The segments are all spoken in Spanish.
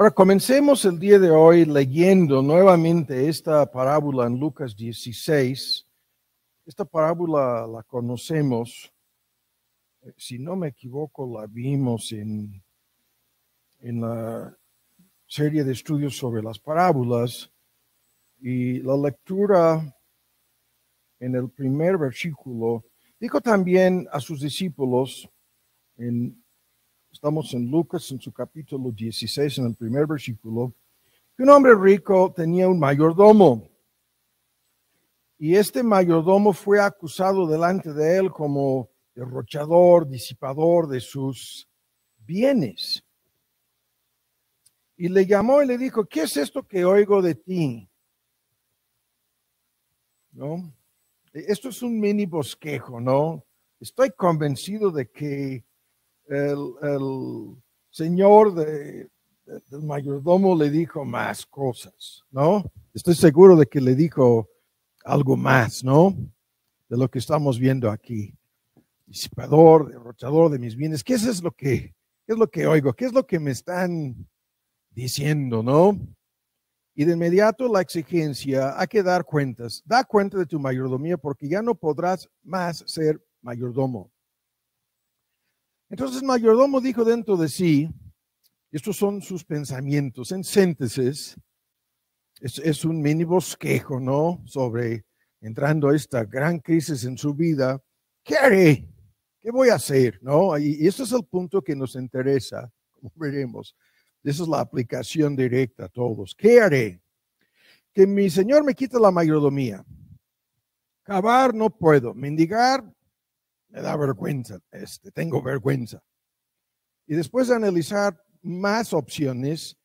Ahora comencemos el día de hoy leyendo nuevamente esta parábola en Lucas 16. Esta parábola la conocemos, si no me equivoco, la vimos en la serie de estudios sobre las parábolas, y la lectura en el primer versículo dijo también a sus discípulos, estamos en Lucas en su capítulo 16, en el primer versículo, que un hombre rico tenía un mayordomo. Y este mayordomo fue acusado delante de él como derrochador, disipador de sus bienes. Y le llamó y le dijo: ¿qué es esto que oigo de ti? ¿No? Esto es un mini bosquejo, ¿no? Estoy convencido de que el señor del mayordomo le dijo más cosas, ¿no? Estoy seguro de que le dijo algo más, ¿no? De lo que estamos viendo aquí. Disipador, derrochador de mis bienes. ¿Qué es lo que oigo? ¿Qué es lo que me están diciendo, no? Y de inmediato la exigencia: hay que dar cuentas. Da cuenta de tu mayordomía, porque ya no podrás más ser mayordomo. Entonces el mayordomo dijo dentro de sí, estos son sus pensamientos en síntesis, es un mini bosquejo, ¿no? Sobre entrando a esta gran crisis en su vida. ¿Qué haré? ¿Qué voy a hacer? ¿No? Y ese es el punto que nos interesa, como veremos. Esa es la aplicación directa a todos. ¿Qué haré? Que mi señor me quite la mayordomía. Cavar no puedo. Mendigar me da vergüenza. Tengo vergüenza. Y después de analizar más opciones,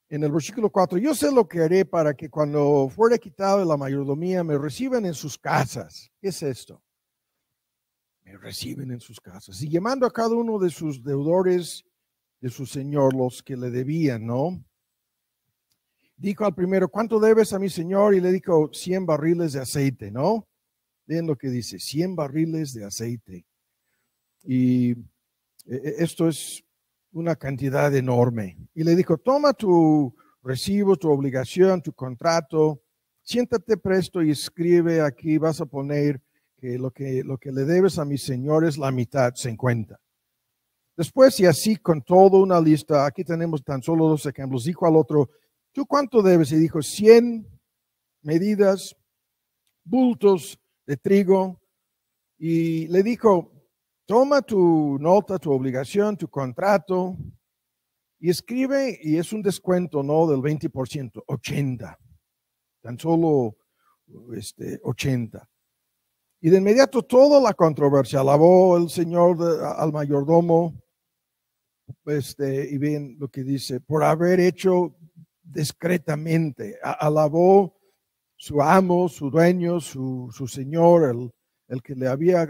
en el versículo 4, yo sé lo que haré para que cuando fuera quitado la mayordomía me reciban en sus casas. ¿Qué es esto? Me reciben en sus casas. Y llamando a cada uno de sus deudores de su señor, los que le debían, ¿no? Dijo al primero: ¿cuánto debes a mi señor? Y le dijo: 100 barriles de aceite, ¿no? Vean lo que dice: 100 barriles de aceite. Y esto es una cantidad enorme. Y le dijo: toma tu recibo, tu obligación, tu contrato, siéntate presto y escribe aquí. Vas a poner que lo que le debes a mi señor es la mitad, 50. Después, y así con toda una lista, aquí tenemos tan solo 2 ejemplos. Dijo al otro: ¿tú cuánto debes? Y dijo: 100 medidas, bultos de trigo. Y le dijo: toma tu nota, tu obligación, tu contrato y escribe, y es un descuento, ¿no? Del 20%, 80. Tan solo 80. Y de inmediato toda la controversia. Alabó el señor al mayordomo, y ven lo que dice: por haber hecho discretamente. Alabó su amo, su dueño, su señor, el que le había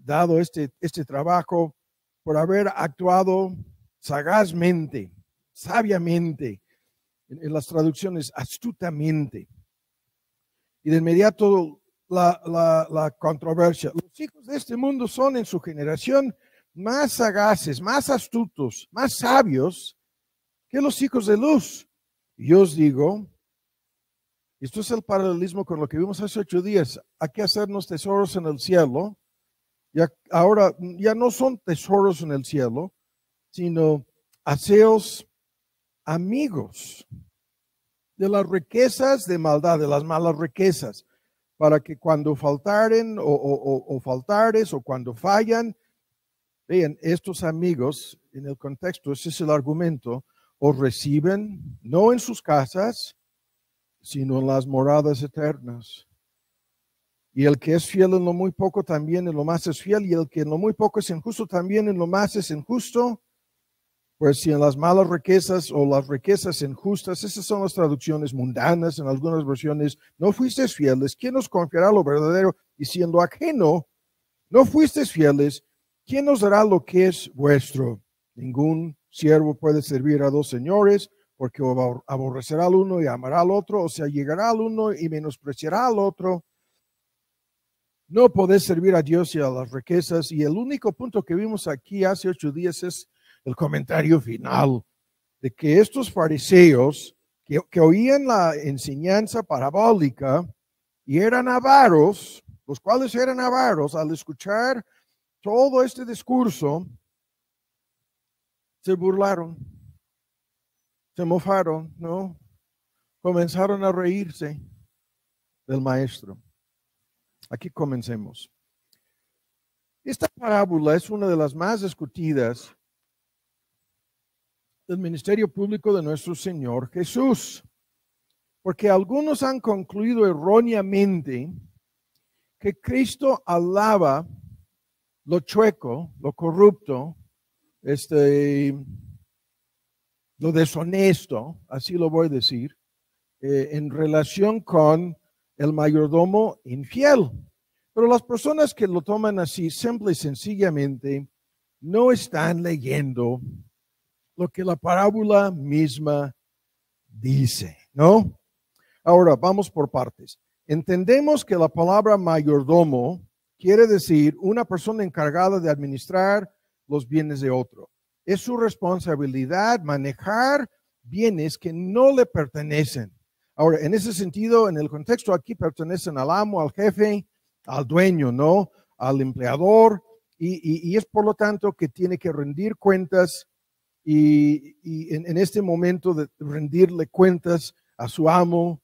dado este trabajo, por haber actuado sagazmente, sabiamente, en las traducciones astutamente. Y de inmediato la controversia: los hijos de este mundo son en su generación más sagaces, más astutos, más sabios que los hijos de luz. Y yo os digo, esto es el paralelismo con lo que vimos hace 8 días. Hay que hacernos tesoros en el cielo. Ahora ya no son tesoros en el cielo, sino haceos amigos de las riquezas de maldad, de las malas riquezas, para que cuando faltaren o faltares o cuando fallan, vean, estos amigos, en el contexto, ese es el argumento, os reciben no en sus casas, sino en las moradas eternas. Y el que es fiel en lo muy poco, también en lo más es fiel, y el que en lo muy poco es injusto, también en lo más es injusto. Pues si en las malas riquezas o las riquezas injustas, esas son las traducciones mundanas, en algunas versiones, no fuisteis fieles, ¿quién os confiará lo verdadero? Y si en lo ajeno no fuisteis fieles, ¿quién os dará lo que es vuestro? Ningún siervo puede servir a 2 señores, porque aborrecerá al uno y amará al otro, o sea, llegará al uno y menospreciará al otro. No podés servir a Dios y a las riquezas. Y el único punto que vimos aquí hace 8 días es el comentario final. de que estos fariseos que oían la enseñanza parabólica y eran avaros, los cuales eran avaros, al escuchar todo este discurso, se burlaron, se mofaron, ¿no? Comenzaron a reírse del maestro. Aquí comencemos. Esta parábola es una de las más discutidas del ministerio público de nuestro Señor Jesús, porque algunos han concluido erróneamente que Cristo alaba lo chueco, lo corrupto, lo deshonesto, así lo voy a decir, en relación con el mayordomo infiel. Pero las personas que lo toman así, simple y sencillamente, no están leyendo lo que la parábola misma dice, ¿no? Ahora, vamos por partes. Entendemos que la palabra mayordomo quiere decir una persona encargada de administrar los bienes de otro. Es su responsabilidad manejar bienes que no le pertenecen. Ahora, en ese sentido, en el contexto aquí pertenecen al amo, al jefe, al dueño, ¿no? Al empleador, y es por lo tanto que tiene que rendir cuentas y en este momento de rendirle cuentas a su amo,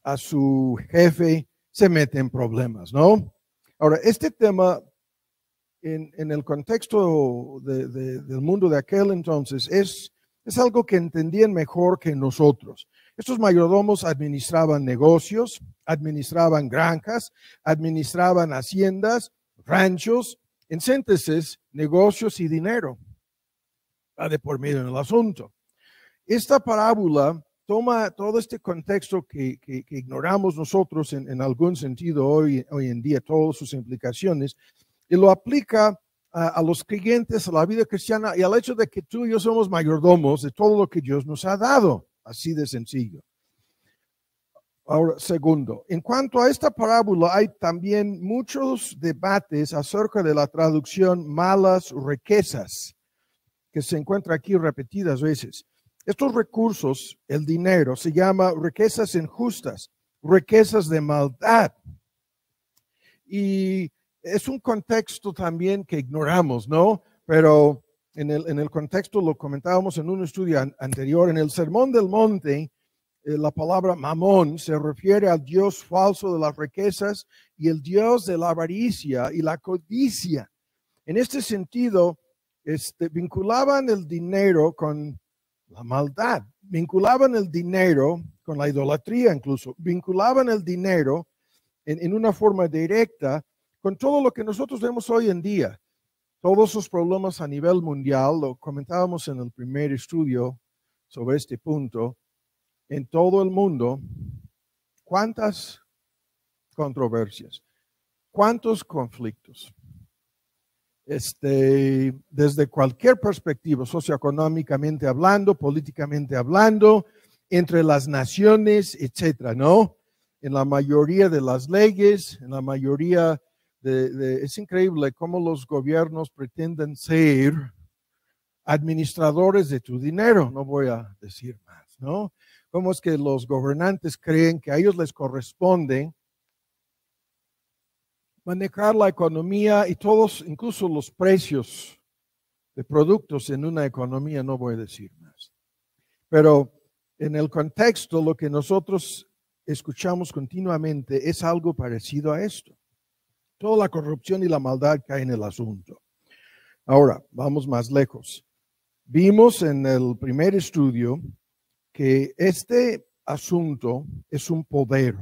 a su jefe, se mete en problemas, ¿no? Ahora, este tema en el contexto del mundo de aquel entonces es algo que entendían mejor que nosotros. Estos mayordomos administraban negocios, administraban granjas, administraban haciendas, ranchos, en síntesis, negocios y dinero. Va de por medio en el asunto. Esta parábola toma todo este contexto que ignoramos nosotros en algún sentido hoy en día, todas sus implicaciones, y lo aplica a los creyentes, a la vida cristiana y al hecho de que tú y yo somos mayordomos de todo lo que Dios nos ha dado. Así de sencillo. Ahora, segundo, en cuanto a esta parábola, hay también muchos debates acerca de la traducción malas riquezas, que se encuentra aquí repetidas veces. Estos recursos, el dinero, se llama riquezas injustas, riquezas de maldad. Y es un contexto también que ignoramos, ¿no? Pero en el contexto lo comentábamos en un estudio anterior, en el Sermón del Monte, la palabra mamón se refiere al Dios falso de las riquezas y el Dios de la avaricia y la codicia. En este sentido, vinculaban el dinero con la maldad, vinculaban el dinero con la idolatría incluso, vinculaban el dinero en una forma directa con todo lo que nosotros vemos hoy en día. Todos esos problemas a nivel mundial, lo comentábamos en el primer estudio sobre este punto, en todo el mundo, ¿cuántas controversias? ¿Cuántos conflictos? Desde cualquier perspectiva, socioeconómicamente hablando, políticamente hablando, entre las naciones, etcétera, ¿no? En la mayoría de las leyes, en la mayoría es increíble cómo los gobiernos pretenden ser administradores de tu dinero, no voy a decir más, ¿no? Cómo es que los gobernantes creen que a ellos les corresponde manejar la economía y todos, incluso los precios de productos en una economía, no voy a decir más. Pero en el contexto, lo que nosotros escuchamos continuamente es algo parecido a esto. Toda la corrupción y la maldad cae en el asunto. Ahora, vamos más lejos. Vimos en el primer estudio que este asunto es un poder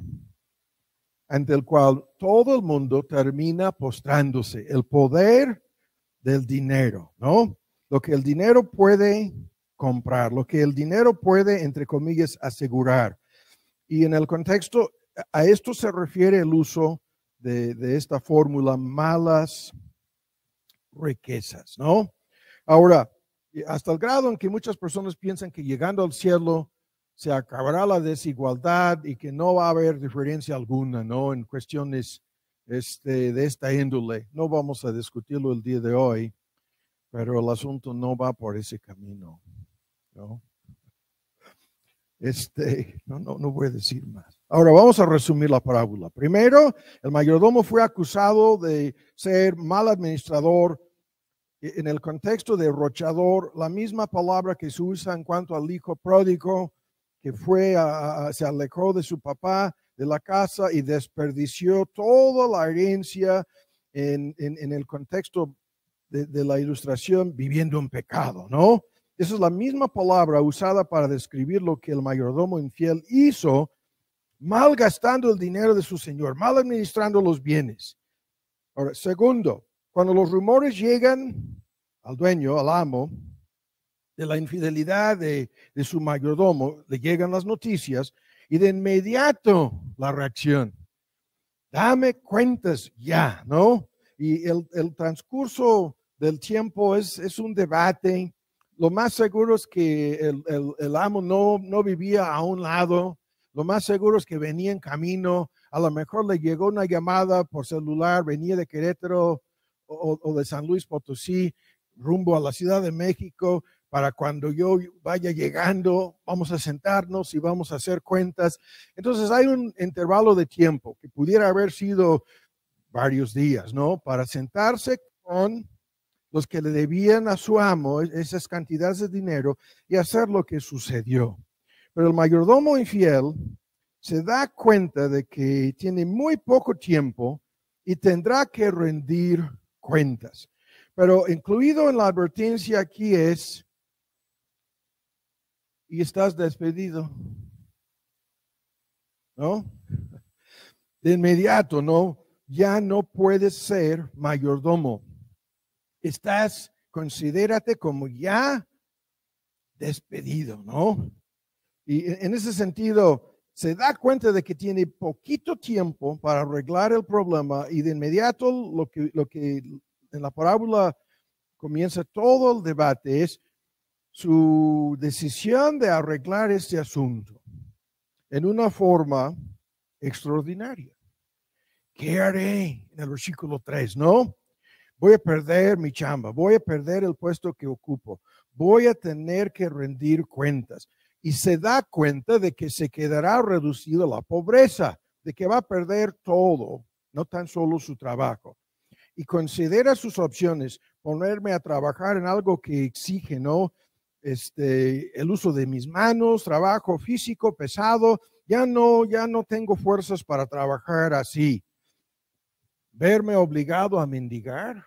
ante el cual todo el mundo termina postrándose. El poder del dinero, ¿no? Lo que el dinero puede comprar, lo que el dinero puede, entre comillas, asegurar. Y en el contexto, a esto se refiere el uso de esta fórmula, malas riquezas, ¿no? Ahora, hasta el grado en que muchas personas piensan que llegando al cielo se acabará la desigualdad y que no va a haber diferencia alguna, ¿no? En cuestiones de esta índole. No vamos a discutirlo el día de hoy, pero el asunto no va por ese camino, ¿no? No voy a decir más. Ahora vamos a resumir la parábola. Primero, el mayordomo fue acusado de ser mal administrador. En el contexto de derrochador, la misma palabra que se usa en cuanto al hijo pródigo, que se alejó de su papá, de la casa, y desperdició toda la herencia en el contexto de la ilustración, viviendo en pecado, ¿no? Esa es la misma palabra usada para describir lo que el mayordomo infiel hizo, malgastando el dinero de su señor, mal administrando los bienes. Ahora, segundo, cuando los rumores llegan al dueño, al amo, de la infidelidad de su mayordomo, le llegan las noticias y de inmediato la reacción. Dame cuentas ya, ¿no? Y el transcurso del tiempo es un debate. Lo más seguro es que el amo no vivía a un lado. Lo más seguro es que venía en camino. A lo mejor le llegó una llamada por celular, venía de Querétaro o de San Luis Potosí, rumbo a la Ciudad de México. Para cuando yo vaya llegando, vamos a sentarnos y vamos a hacer cuentas. Entonces hay un intervalo de tiempo que pudiera haber sido varios días, ¿no? Para sentarse con los que le debían a su amo esas cantidades de dinero y hacer lo que sucedió. Pero el mayordomo infiel se da cuenta de que tiene muy poco tiempo y tendrá que rendir cuentas. Pero incluido en la advertencia aquí es: y estás despedido, ¿no? De inmediato, ¿no? Ya no puedes ser mayordomo. Considérate como ya despedido, ¿no? Y en ese sentido, se da cuenta de que tiene poquito tiempo para arreglar el problema y de inmediato lo que en la parábola comienza todo el debate es su decisión de arreglar este asunto en una forma extraordinaria. ¿Qué haré? En el versículo 3, ¿no? Voy a perder mi chamba, voy a perder el puesto que ocupo, voy a tener que rendir cuentas. Y se da cuenta de que se quedará reducido a la pobreza, de que va a perder todo, no tan solo su trabajo. Y considera sus opciones: ponerme a trabajar en algo que exige, ¿no? El uso de mis manos, trabajo físico pesado, ya no tengo fuerzas para trabajar así. Verme obligado a mendigar,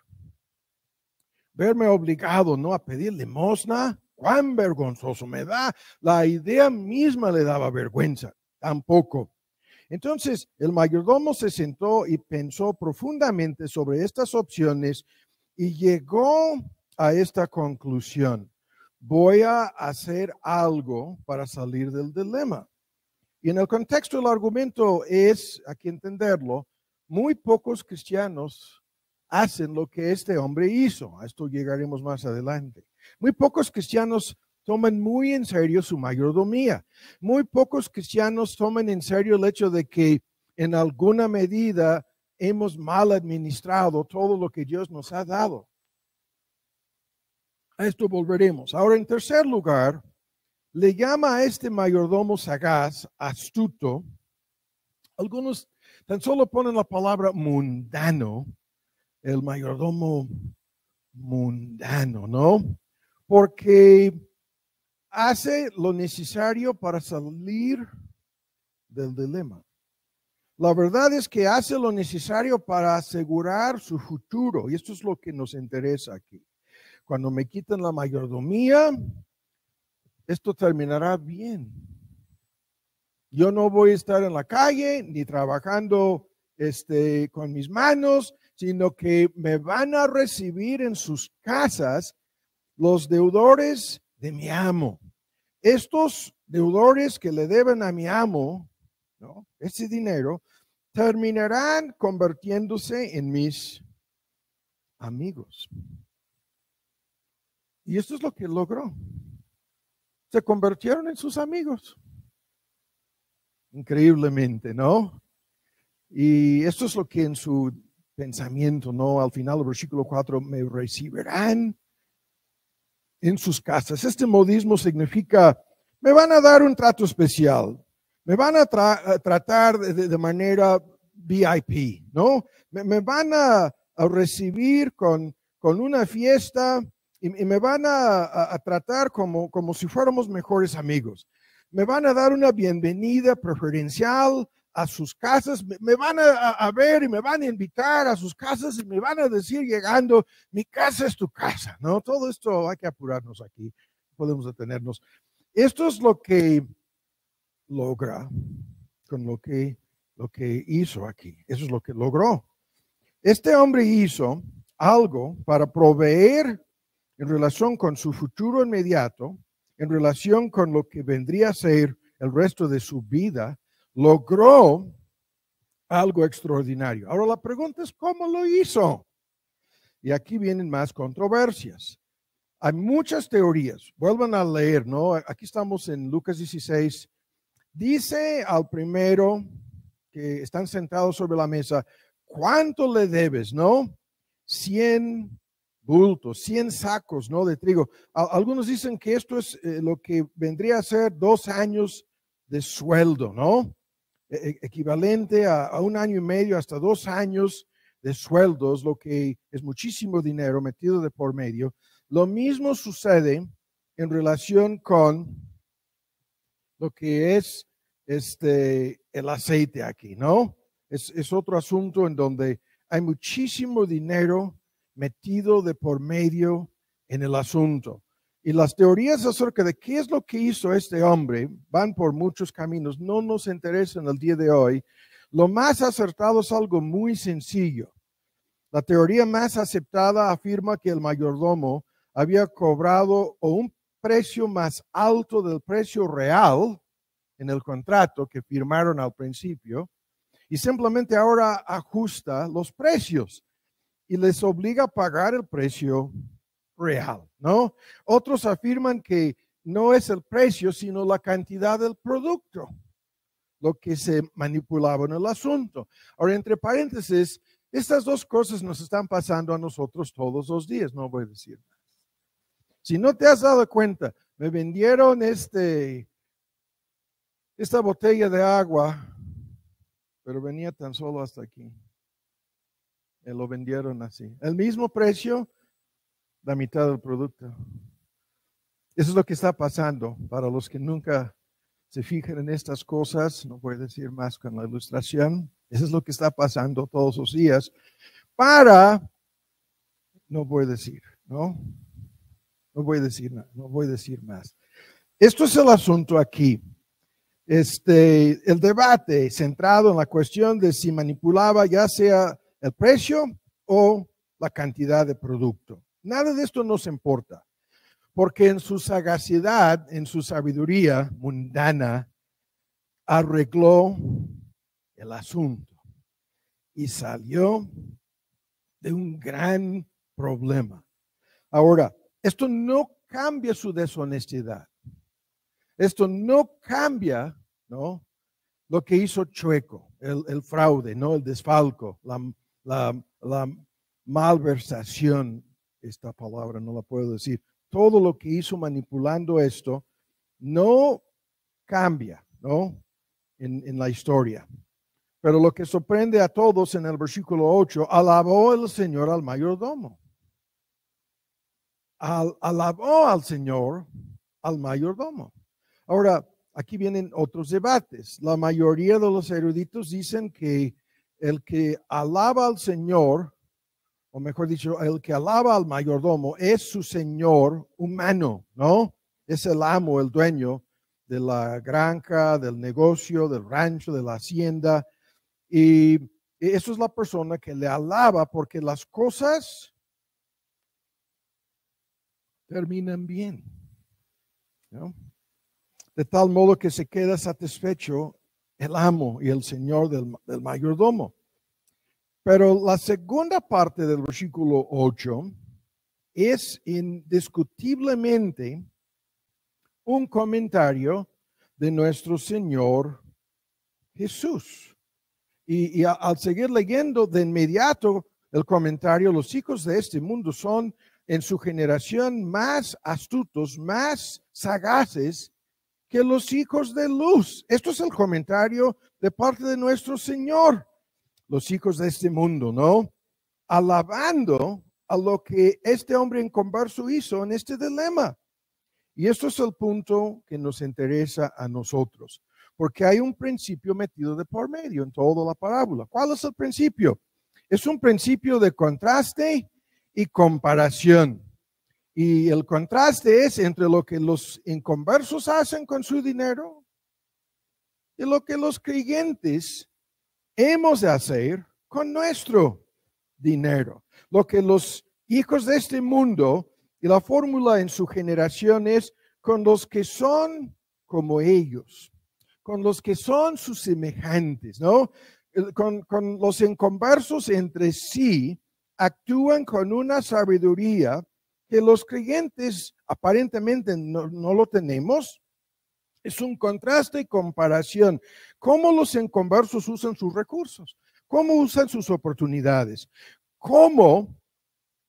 verme obligado, ¿no?, a pedir limosna. Cuán vergonzoso me da. La idea misma le daba vergüenza. Tampoco. Entonces, el mayordomo se sentó y pensó profundamente sobre estas opciones y llegó a esta conclusión: voy a hacer algo para salir del dilema. Y en el contexto del argumento es, hay que entenderlo, muy pocos cristianos hacen lo que este hombre hizo. A esto llegaremos más adelante. Muy pocos cristianos toman muy en serio su mayordomía. Muy pocos cristianos toman en serio el hecho de que en alguna medida hemos mal administrado todo lo que Dios nos ha dado. A esto volveremos. Ahora, en tercer lugar, le llama a este mayordomo sagaz, astuto. Algunos tan solo ponen la palabra mundano, el mayordomo mundano, ¿no? Porque hace lo necesario para salir del dilema. La verdad es que hace lo necesario para asegurar su futuro, y esto es lo que nos interesa aquí. Cuando me quiten la mayordomía, esto terminará bien. Yo no voy a estar en la calle ni trabajando con mis manos, sino que me van a recibir en sus casas los deudores de mi amo. Estos deudores que le deben a mi amo, ¿no?, ese dinero, terminarán convirtiéndose en mis amigos. Y esto es lo que logró. Se convirtieron en sus amigos. Increíblemente, ¿no? Y esto es lo que en su pensamiento, ¿no? Al final del versículo 4, me recibirán en sus casas. Este modismo significa me van a dar un trato especial, me van a tratar de manera VIP, ¿no? Me van a recibir con una fiesta y me van a tratar como si fuéramos mejores amigos. Me van a dar una bienvenida preferencial a sus casas, me van a ver y me van a invitar a sus casas y me van a decir llegando, mi casa es tu casa, ¿no? Todo esto hay que apurarnos aquí, podemos detenernos. Esto es lo que logra con lo que hizo aquí. Eso es lo que logró. Este hombre hizo algo para proveer en relación con su futuro inmediato, en relación con lo que vendría a ser el resto de su vida, logró algo extraordinario. Ahora la pregunta es, ¿cómo lo hizo? Y aquí vienen más controversias. Hay muchas teorías. Vuelvan a leer, ¿no? Aquí estamos en Lucas 16. Dice al primero que están sentados sobre la mesa, ¿cuánto le debes, no? 100 bultos, 100 sacos, ¿no? De trigo. Algunos dicen que esto es lo que vendría a ser 2 años de sueldo, ¿no? Equivalente a 1 año y medio hasta 2 años de sueldos, lo que es muchísimo dinero metido de por medio. Lo mismo sucede en relación con lo que es el aceite aquí, ¿no? Es otro asunto en donde hay muchísimo dinero metido de por medio en el asunto. Y las teorías acerca de qué es lo que hizo este hombre van por muchos caminos. No nos interesa en el día de hoy. Lo más acertado es algo muy sencillo. La teoría más aceptada afirma que el mayordomo había cobrado un precio más alto del precio real en el contrato que firmaron al principio y simplemente ahora ajusta los precios y les obliga a pagar el precio real, ¿no? Otros afirman que no es el precio, sino la cantidad del producto, lo que se manipulaba en el asunto. Ahora, entre paréntesis, estas dos cosas nos están pasando a nosotros todos los días, no voy a decir más. Si no te has dado cuenta, me vendieron esta botella de agua, pero venía tan solo hasta aquí. Me lo vendieron así. El mismo precio, la mitad del producto. Eso es lo que está pasando para los que nunca se fijan en estas cosas. No voy a decir más con la ilustración. Eso es lo que está pasando todos los días. No voy a decir, ¿no? No voy a decir nada, no voy a decir más. Esto es el asunto aquí. El debate centrado en la cuestión de si manipulaba ya sea el precio o la cantidad de producto. Nada de esto nos importa, porque en su sagacidad, en su sabiduría mundana, arregló el asunto y salió de un gran problema. Ahora, esto no cambia su deshonestidad. Esto no cambia, ¿no?, lo que hizo chueco, el fraude, ¿no?, el desfalco, la malversación. Esta palabra no la puedo decir. Todo lo que hizo manipulando esto no cambia, ¿no?, en la historia. Pero lo que sorprende a todos en el versículo 8, alabó el Señor al mayordomo. Alabó al Señor al mayordomo. Ahora, aquí vienen otros debates. La mayoría de los eruditos dicen que el que alaba al Señor, o mejor dicho, el que alaba al mayordomo es su señor humano, ¿no? Es el amo, el dueño de la granja, del negocio, del rancho, de la hacienda. Y eso es la persona que le alaba porque las cosas terminan bien, ¿no? De tal modo que se queda satisfecho el amo y el señor del mayordomo. Pero la segunda parte del versículo 8 es indiscutiblemente un comentario de nuestro Señor Jesús. Y al seguir leyendo de inmediato el comentario, los hijos de este mundo son en su generación más astutos, más sagaces que los hijos de luz. Esto es el comentario de parte de nuestro Señor. Los hijos de este mundo, ¿no? Alabando a lo que este hombre inconverso hizo en este dilema. Y esto es el punto que nos interesa a nosotros, porque hay un principio metido de por medio en toda la parábola. ¿Cuál es el principio? Es un principio de contraste y comparación. Y el contraste es entre lo que los inconversos hacen con su dinero y lo que los creyentes hemos de hacer con nuestro dinero. Lo que los hijos de este mundo, y la fórmula en su generación es con los que son como ellos, con los que son sus semejantes, ¿no? Con los inconversos entre sí actúan con una sabiduría que los creyentes aparentemente no lo tenemos. Es un contraste y comparación. ¿Cómo los inconversos usan sus recursos? ¿Cómo usan sus oportunidades? ¿Cómo,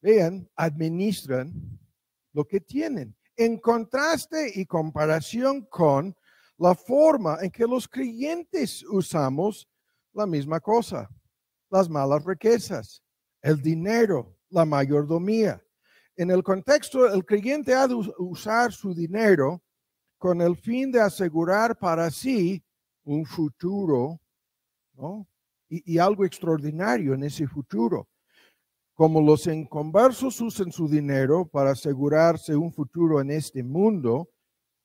vean, administran lo que tienen? En contraste y comparación con la forma en que los creyentes usamos la misma cosa. Las malas riquezas, el dinero, la mayordomía. En el contexto, el creyente ha de usar su dinero con el fin de asegurar para sí un futuro, ¿no? Y algo extraordinario en ese futuro. Como los inconversos usan su dinero para asegurarse un futuro en este mundo,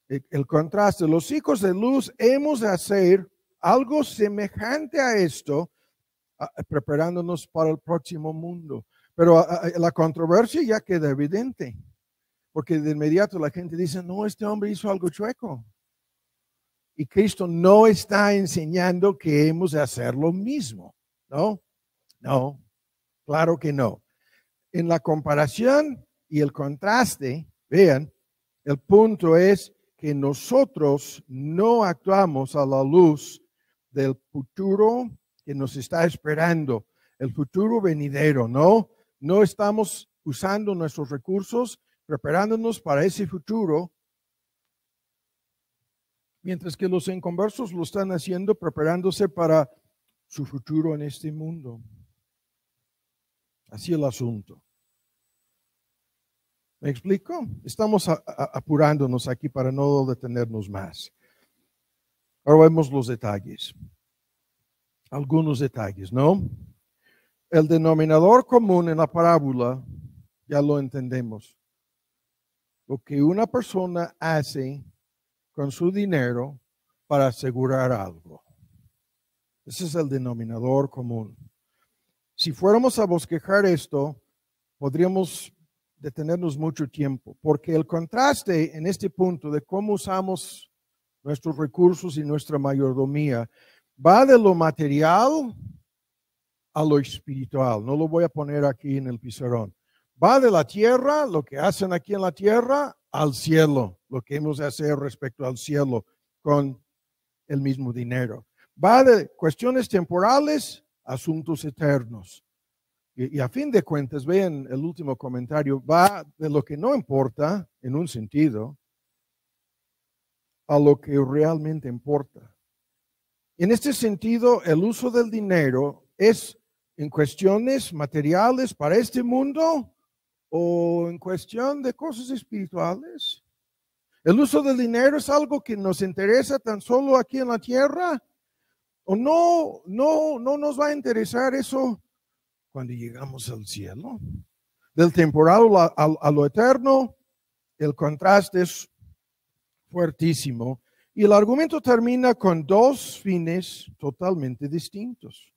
el contraste, los hijos de luz hemos de hacer algo semejante a esto, preparándonos para el próximo mundo. Pero la controversia ya queda evidente, porque de inmediato la gente dice, no, este hombre hizo algo chueco. Y Cristo no está enseñando que hemos de hacer lo mismo, ¿no? No, claro que no. En la comparación y el contraste, vean, el punto es que nosotros no actuamos a la luz del futuro que nos está esperando, el futuro venidero, ¿no? No estamos usando nuestros recursos, preparándonos para ese futuro, mientras que los inconversos lo están haciendo preparándose para su futuro en este mundo. Así el asunto. ¿Me explico? Estamos apurándonos aquí para no detenernos más. Ahora vemos los detalles. Algunos detalles, ¿no? El denominador común en la parábola, ya lo entendemos. Lo que una persona hace con su dinero para asegurar algo. Ese es el denominador común. Si fuéramos a bosquejar esto, podríamos detenernos mucho tiempo, porque el contraste en este punto de cómo usamos nuestros recursos y nuestra mayordomía va de lo material a lo espiritual. No lo voy a poner aquí en el pizarrón. Va de la tierra, lo que hacen aquí en la tierra, al cielo, lo que hemos de hacer respecto al cielo con el mismo dinero. Va de cuestiones temporales a asuntos eternos. Y a fin de cuentas, vean el último comentario, va de lo que no importa, en un sentido, a lo que realmente importa. En este sentido, el uso del dinero es en cuestiones materiales para este mundo o en cuestión de cosas espirituales. El uso del dinero es algo que nos interesa tan solo aquí en la tierra, o no nos va a interesar eso cuando llegamos al cielo. Del temporal a lo eterno, el contraste es fuertísimo. Y el argumento termina con dos fines totalmente distintos.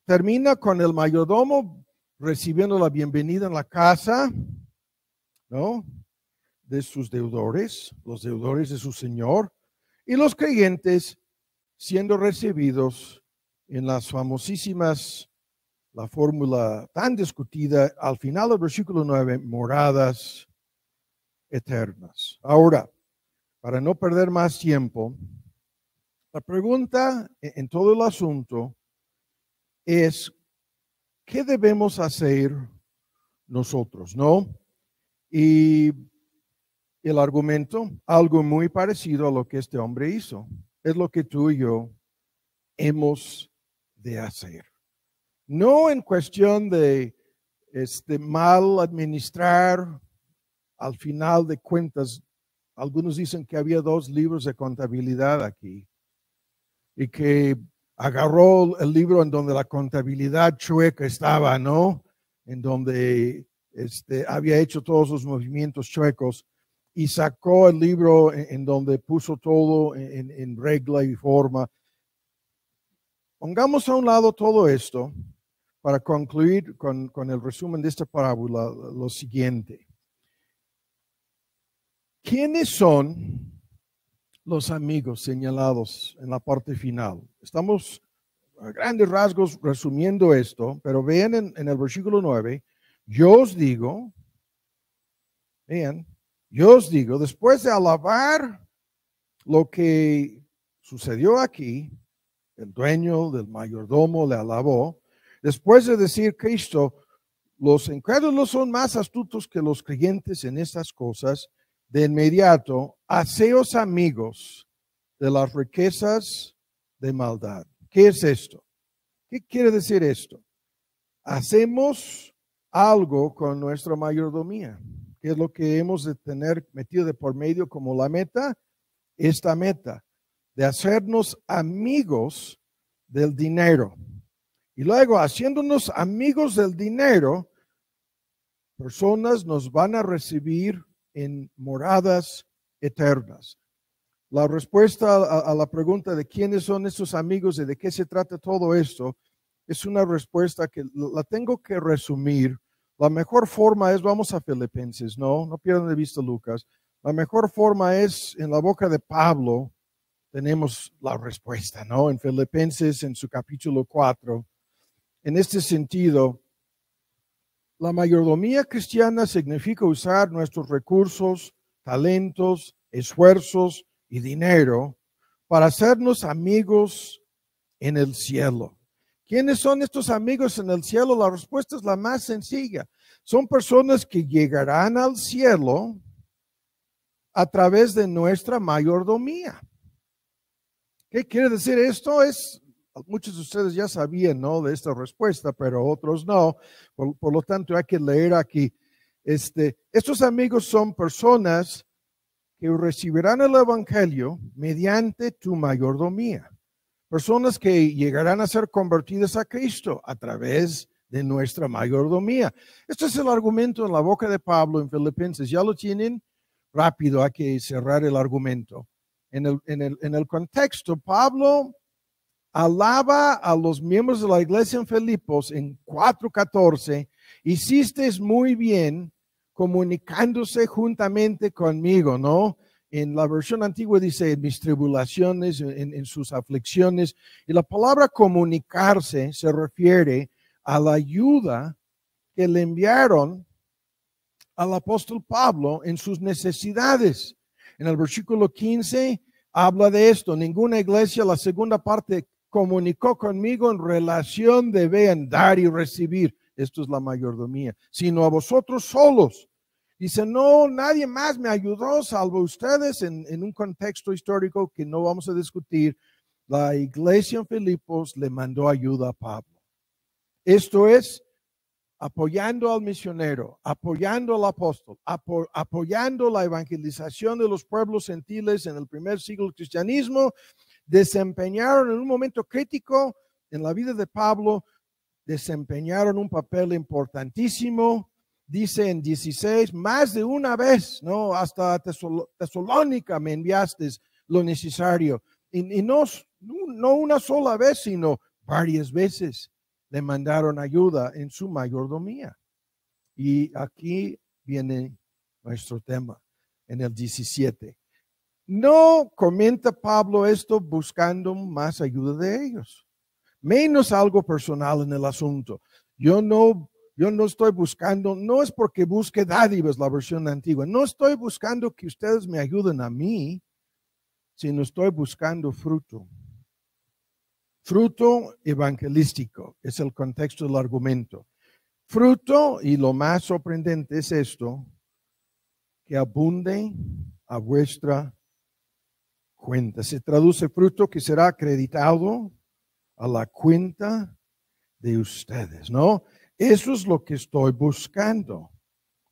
Termina con el mayordomo recibiendo la bienvenida en la casa, ¿no?, de sus deudores, los deudores de su Señor, y los creyentes siendo recibidos en las famosísimas, la fórmula tan discutida al final del versículo 9, moradas eternas. Ahora, para no perder más tiempo, la pregunta en todo el asunto es, ¿qué debemos hacer nosotros, no? Y el argumento, algo muy parecido a lo que este hombre hizo. Es lo que tú y yo hemos de hacer. No en cuestión de mal administrar. Al final de cuentas, algunos dicen que había 2 libros de contabilidad aquí y que agarró el libro en donde la contabilidad chueca estaba, ¿no? En donde había hecho todos los movimientos chuecos y sacó el libro en donde puso todo en regla y forma. Pongamos a un lado todo esto para concluir con el resumen de esta parábola lo siguiente. ¿Quiénes son los amigos señalados en la parte final? Estamos a grandes rasgos resumiendo esto, pero vean en el versículo 9, yo os digo, después de alabar lo que sucedió aquí, el dueño del mayordomo le alabó, después de decir Cristo, los incrédulos son más astutos que los creyentes en estas cosas, de inmediato, haceos amigos de las riquezas de maldad. ¿Qué es esto? ¿Qué quiere decir esto? Hacemos algo con nuestra mayordomía. ¿Qué es lo que hemos de tener metido de por medio como la meta? Esta meta de hacernos amigos del dinero. Y luego, haciéndonos amigos del dinero, personas nos van a recibir en moradas eternas. La respuesta a la pregunta de quiénes son estos amigos y de qué se trata todo esto es una respuesta que la tengo que resumir. La mejor forma es, vamos a Filipenses, no pierdan de vista Lucas. La mejor forma es en la boca de Pablo, tenemos la respuesta, ¿no? En Filipenses, en su capítulo 4. En este sentido, la mayordomía cristiana significa usar nuestros recursos, talentos, esfuerzos y dinero para hacernos amigos en el cielo. ¿Quiénes son estos amigos en el cielo? La respuesta es la más sencilla. Son personas que llegarán al cielo a través de nuestra mayordomía. ¿Qué quiere decir esto? Muchos de ustedes ya sabían, ¿no?, de esta respuesta, pero otros no. Por lo tanto, hay que leer aquí. Estos amigos son personas que recibirán el evangelio mediante tu mayordomía. Personas que llegarán a ser convertidas a Cristo a través de nuestra mayordomía. Este es el argumento en la boca de Pablo en Filipenses. ¿Ya lo tienen? Rápido, hay que cerrar el argumento. En el contexto, Pablo alaba a los miembros de la iglesia en Filipos en 4:14. Hicisteis muy bien comunicándose juntamente conmigo, ¿no? En la versión antigua dice en mis tribulaciones, en sus aflicciones. Y la palabra comunicarse se refiere a la ayuda que le enviaron al apóstol Pablo en sus necesidades. En el versículo 15 habla de esto. Ninguna iglesia, la segunda parte, comunicó conmigo en relación de dar y recibir. Esto es la mayordomía. Sino a vosotros solos. Dice, no, nadie más me ayudó salvo ustedes en un contexto histórico que no vamos a discutir. La iglesia en Filipos le mandó ayuda a Pablo. Esto es apoyando al misionero, apoyando al apóstol, apoyando la evangelización de los pueblos gentiles en el primer siglo del cristianismo. Desempeñaron en un momento crítico en la vida de Pablo, desempeñaron un papel importantísimo. Dice en 16, más de una vez, ¿no? Hasta Tesalónica me enviaste lo necesario. Y no una sola vez, sino varias veces le mandaron ayuda en su mayordomía. Y aquí viene nuestro tema en el 17. No comenta Pablo esto buscando más ayuda de ellos, menos algo personal en el asunto. Yo no estoy buscando, no es porque busque dádivas, la versión antigua. No estoy buscando que ustedes me ayuden a mí, sino estoy buscando fruto. Fruto evangelístico es el contexto del argumento. Fruto, y lo más sorprendente es esto, que abunde a vuestra cuenta. Se traduce fruto que será acreditado a la cuenta de ustedes, ¿no? Eso es lo que estoy buscando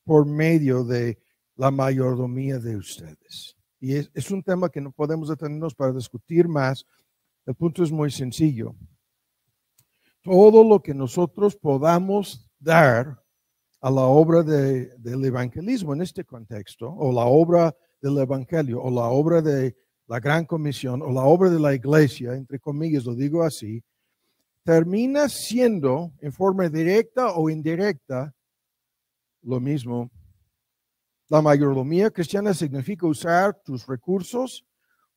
por medio de la mayordomía de ustedes. Y es un tema que no podemos detenernos para discutir más. El punto es muy sencillo. Todo lo que nosotros podamos dar a la obra del evangelismo en este contexto, o la obra del evangelio, o la obra de la gran comisión, o la obra de la iglesia, entre comillas, lo digo así, termina siendo en forma directa o indirecta lo mismo. La mayordomía cristiana significa usar tus recursos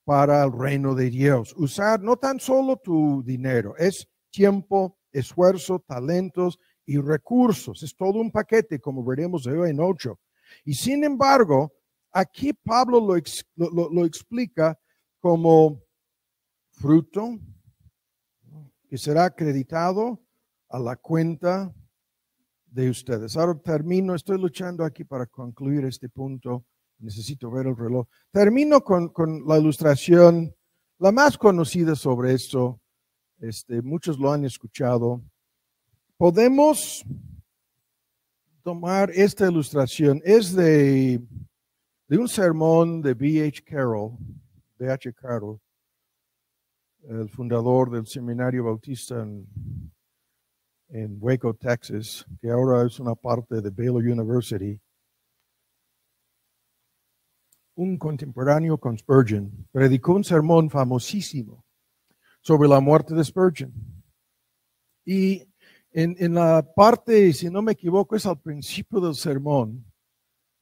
para el reino de Dios. Usar no tan solo tu dinero, es tiempo, esfuerzo, talentos y recursos. Es todo un paquete, como veremos de hoy en 8. Y sin embargo, aquí Pablo lo explica como fruto que será acreditado a la cuenta de ustedes. Ahora termino, estoy luchando aquí para concluir este punto. Necesito ver el reloj. Termino con la ilustración, la más conocida sobre esto. Muchos lo han escuchado. Podemos tomar esta ilustración. Es de un sermón de B.H. Carroll, el fundador del Seminario Bautista en Waco, Texas, que ahora es una parte de Baylor University. Un contemporáneo con Spurgeon predicó un sermón famosísimo sobre la muerte de Spurgeon. Y en la parte, si no me equivoco, es al principio del sermón,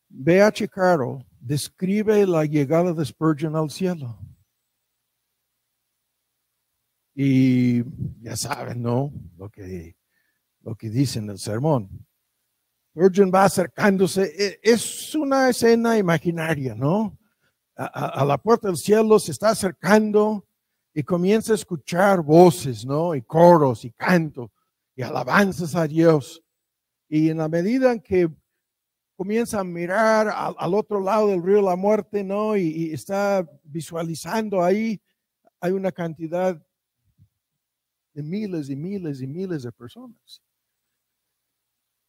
B.H. Carroll describe la llegada de Spurgeon al cielo. Y ya saben, ¿no? Lo que dice en el sermón. Spurgeon va acercándose, es una escena imaginaria, ¿no? A la puerta del cielo se está acercando y comienza a escuchar voces, ¿no? Y coros y canto y alabanzas a Dios. Y en la medida en que comienza a mirar al otro lado del río de la muerte, ¿no? Y está visualizando ahí, hay una cantidad de miles y miles y miles de personas,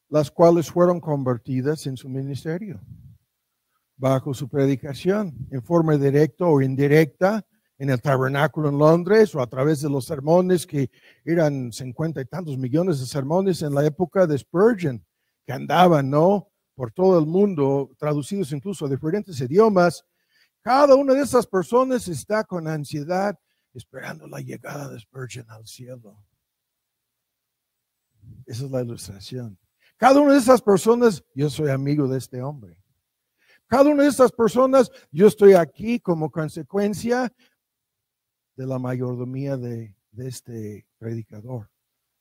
las cuales fueron convertidas en su ministerio, bajo su predicación, en forma directa o indirecta, en el tabernáculo en Londres, o a través de los sermones, que eran 50 y tantos millones de sermones en la época de Spurgeon, que andaban, ¿no?, por todo el mundo, traducidos incluso a diferentes idiomas. Cada una de esas personas está con ansiedad esperando la llegada de Spurgeon al cielo. Esa es la ilustración. Cada una de esas personas, yo soy amigo de este hombre. Cada una de estas personas, yo estoy aquí como consecuencia de la mayordomía de este predicador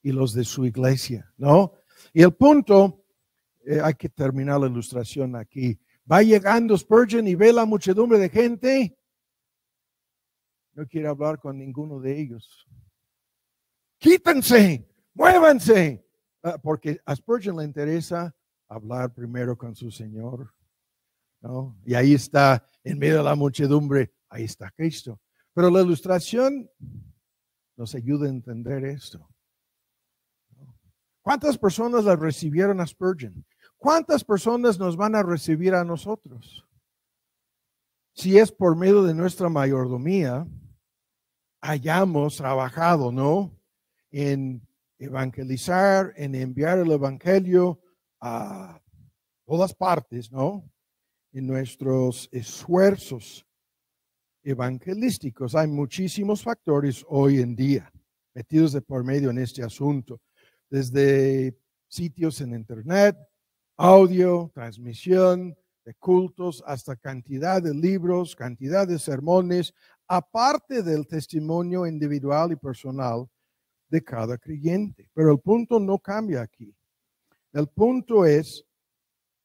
y los de su iglesia, ¿no? Y el punto, hay que terminar la ilustración aquí. Va llegando Spurgeon y ve la muchedumbre de gente. No quiere hablar con ninguno de ellos. Quítense, muévanse, porque a Spurgeon le interesa hablar primero con su Señor, ¿no? Y ahí está, en medio de la muchedumbre, ahí está Cristo. Pero la ilustración nos ayuda a entender esto. ¿Cuántas personas la recibieron a Spurgeon? ¿Cuántas personas nos van a recibir a nosotros? Si es por medio de nuestra mayordomía, hayamos trabajado, ¿no?, en evangelizar, en enviar el evangelio a todas partes, ¿no?, en nuestros esfuerzos evangelísticos. Hay muchísimos factores hoy en día metidos de por medio en este asunto, desde sitios en internet, audio, transmisión de cultos, hasta cantidad de libros, cantidad de sermones, aparte del testimonio individual y personal de cada creyente. Pero el punto no cambia aquí. El punto es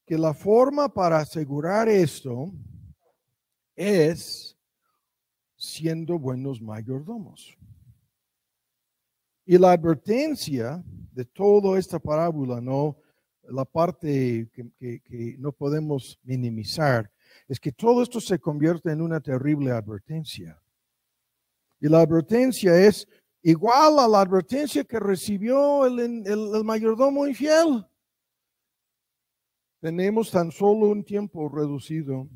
que la forma para asegurar esto es siendo buenos mayordomos. Y la advertencia de toda esta parábola, ¿no?, la parte que no podemos minimizar es que todo esto se convierte en una terrible advertencia. Y la advertencia es igual a la advertencia que recibió el mayordomo infiel. Tenemos tan solo un tiempo reducido.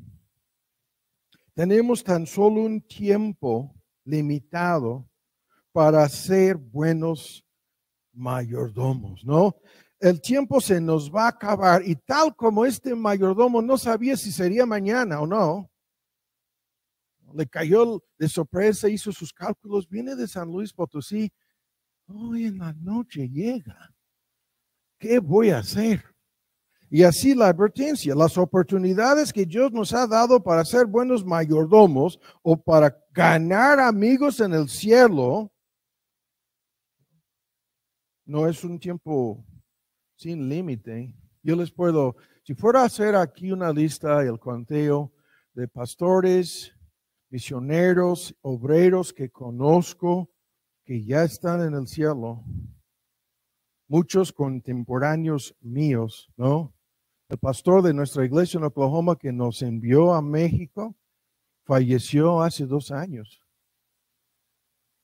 Tenemos tan solo un tiempo limitado para ser buenos mayordomos, ¿no? El tiempo se nos va a acabar y tal como este mayordomo no sabía si sería mañana o no, le cayó de sorpresa, hizo sus cálculos, viene de San Luis Potosí, hoy en la noche llega, ¿qué voy a hacer? Y así la advertencia, las oportunidades que Dios nos ha dado para ser buenos mayordomos o para ganar amigos en el cielo, no es un tiempo sin límite. Yo les puedo, si fuera a hacer aquí una lista, el conteo de pastores, misioneros, obreros que conozco, que ya están en el cielo, muchos contemporáneos míos, ¿no? El pastor de nuestra iglesia en Oklahoma que nos envió a México falleció hace 2 años,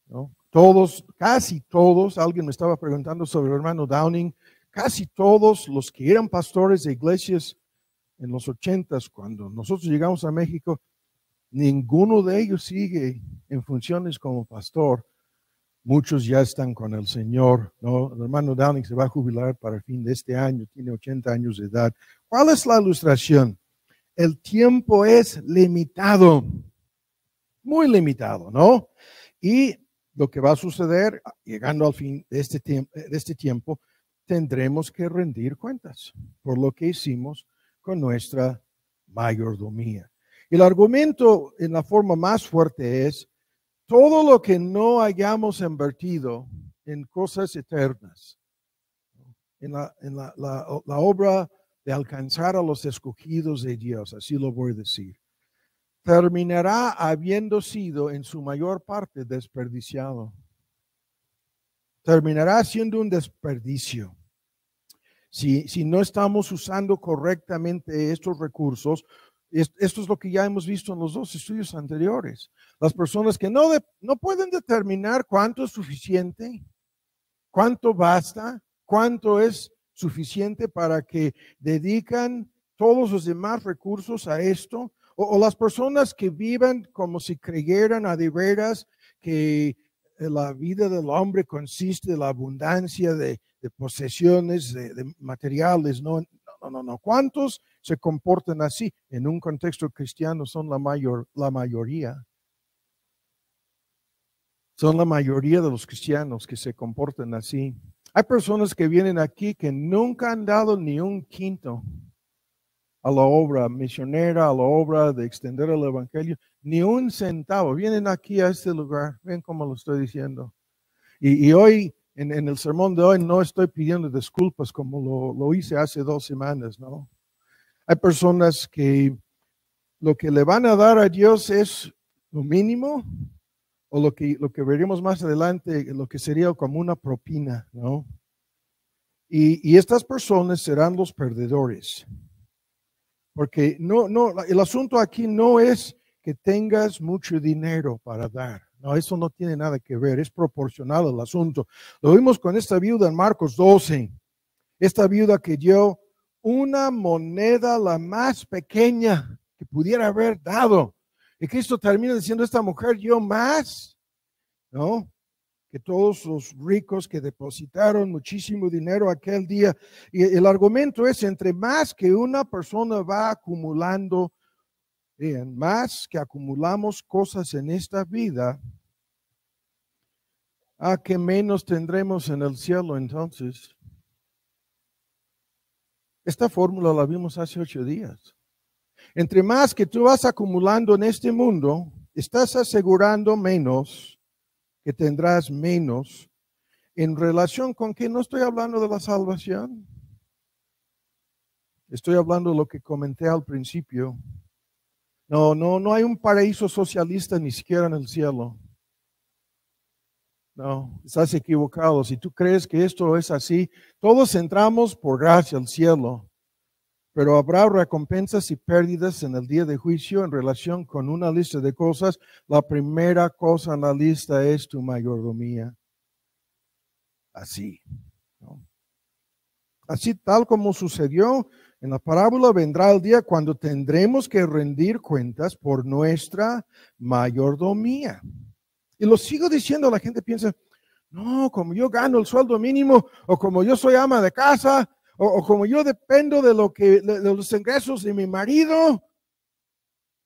¿no? Todos, casi todos, alguien me estaba preguntando sobre el hermano Downing, casi todos los que eran pastores de iglesias en los 80s, cuando nosotros llegamos a México, ninguno de ellos sigue en funciones como pastor. Muchos ya están con el Señor, ¿no? El hermano Downing se va a jubilar para el fin de este año, tiene 80 años de edad. ¿Cuál es la ilustración? El tiempo es limitado, muy limitado, ¿no? Y lo que va a suceder, llegando al fin de este tiempo, tendremos que rendir cuentas por lo que hicimos con nuestra mayordomía. El argumento en la forma más fuerte es, todo lo que no hayamos invertido en cosas eternas, en la obra de alcanzar a los escogidos de Dios, así lo voy a decir, terminará habiendo sido en su mayor parte desperdiciado. Terminará siendo un desperdicio. Si no estamos usando correctamente estos recursos, esto es lo que ya hemos visto en los 2 estudios anteriores. Las personas que no pueden determinar cuánto es suficiente, cuánto basta, cuánto es suficiente para que dedican todos los demás recursos a esto, o las personas que viven como si creyeran a de veras que la vida del hombre consiste en la abundancia de posesiones, de materiales, no. ¿Cuántos se comportan así? En un contexto cristiano son la mayoría. Son la mayoría de los cristianos que se comportan así. Hay personas que vienen aquí que nunca han dado ni un quinto a la obra misionera, a la obra de extender el evangelio, ni un centavo. Vienen aquí a este lugar, ven cómo lo estoy diciendo. Y hoy, en el sermón de hoy, no estoy pidiendo disculpas como lo hice hace 2 semanas, ¿no? Hay personas que lo que le van a dar a Dios es lo mínimo, o lo que veremos más adelante, lo que sería como una propina, ¿no? Y estas personas serán los perdedores. Porque el asunto aquí no es que tengas mucho dinero para dar. No, eso no tiene nada que ver, es proporcional al asunto. Lo vimos con esta viuda en Marcos 12. Esta viuda que dio una moneda la más pequeña que pudiera haber dado. Y Cristo termina diciendo, esta mujer dio más, ¿no? Que todos los ricos que depositaron muchísimo dinero aquel día. Y el argumento es, entre más que una persona va acumulando, más que acumulamos cosas en esta vida, ¿a qué menos tendremos en el cielo entonces? Esta fórmula la vimos hace 8 días. Entre más que tú vas acumulando en este mundo, estás asegurando menos, que tendrás menos. En relación con que no estoy hablando de la salvación. Estoy hablando de lo que comenté al principio. No hay un paraíso socialista ni siquiera en el cielo. No, estás equivocado. Si tú crees que esto es así, todos entramos por gracia al cielo, pero habrá recompensas y pérdidas en el día de juicio en relación con una lista de cosas. La primera cosa en la lista es tu mayordomía. Así, ¿no? Así tal como sucedió en la parábola, vendrá el día cuando tendremos que rendir cuentas por nuestra mayordomía. Y lo sigo diciendo, la gente piensa, no, como yo gano el sueldo mínimo, o como yo soy ama de casa, o como yo dependo de los ingresos de mi marido,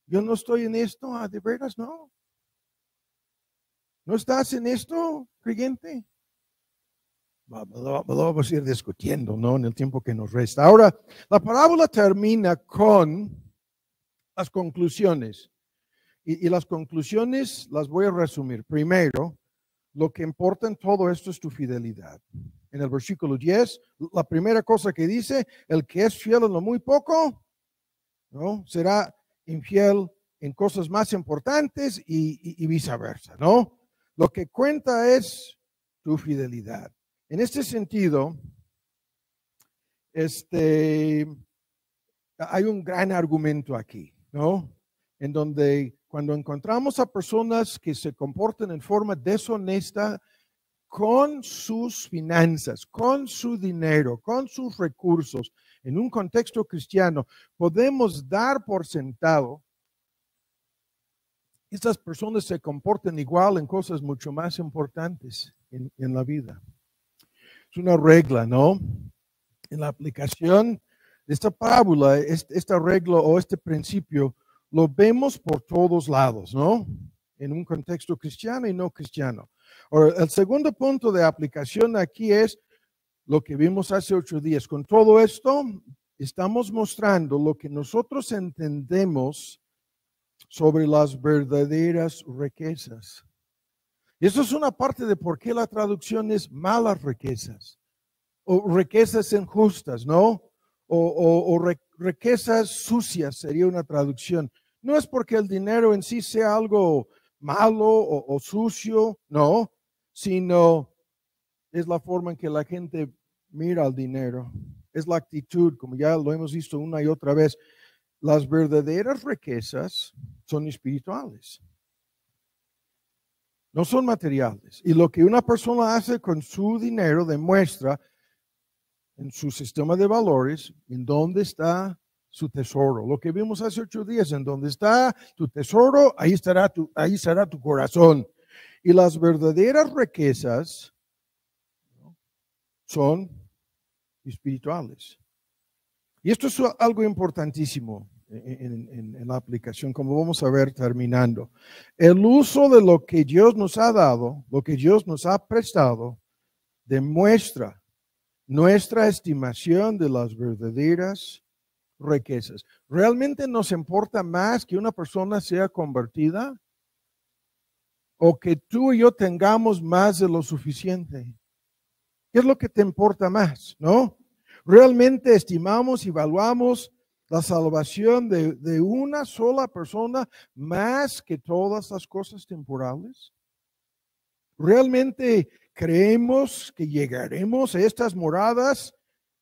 yo no estoy en esto. ¿De veras no? ¿No estás en esto, creyente? Lo vamos a ir discutiendo, ¿no? En el tiempo que nos resta. Ahora, la parábola termina con las conclusiones. Y las conclusiones las voy a resumir. Primero, lo que importa en todo esto es tu fidelidad. En el versículo 10, la primera cosa que dice, el que es fiel en lo muy poco, ¿no? Será infiel en cosas más importantes y viceversa, ¿no? Lo que cuenta es tu fidelidad. En este sentido, hay un gran argumento aquí, ¿no? En donde cuando encontramos a personas que se comportan en forma deshonesta con sus finanzas, con su dinero, con sus recursos, en un contexto cristiano, podemos dar por sentado que estas personas se comportan igual en cosas mucho más importantes en la vida. Es una regla, ¿no? En la aplicación de esta parábola, esta regla o este principio, lo vemos por todos lados, ¿no? En un contexto cristiano y no cristiano. Ahora, el segundo punto de aplicación aquí es lo que vimos hace 8 días. Con todo esto, estamos mostrando lo que nosotros entendemos sobre las verdaderas riquezas. Y eso es una parte de por qué la traducción es malas riquezas o riquezas injustas, ¿no? O riquezas sucias sería una traducción. No es porque el dinero en sí sea algo malo o sucio, no, sino es la forma en que la gente mira al dinero. Es la actitud, como ya lo hemos visto una y otra vez. Las verdaderas riquezas son espirituales. No son materiales. Y lo que una persona hace con su dinero demuestra en su sistema de valores en dónde está su tesoro. Lo que vimos hace 8 días, en dónde está tu tesoro, ahí estará tu corazón. Y las verdaderas riquezas son espirituales. Y esto es algo importantísimo en la aplicación, como vamos a ver terminando. El uso de lo que Dios nos ha dado, lo que Dios nos ha prestado, demuestra nuestra estimación de las verdaderas riquezas. ¿Realmente nos importa más que una persona sea convertida o que tú y yo tengamos más de lo suficiente? ¿Qué es lo que te importa más, no? ¿Realmente estimamos y evaluamos la salvación de una sola persona más que todas las cosas temporales? ¿Realmente creemos que llegaremos a estas moradas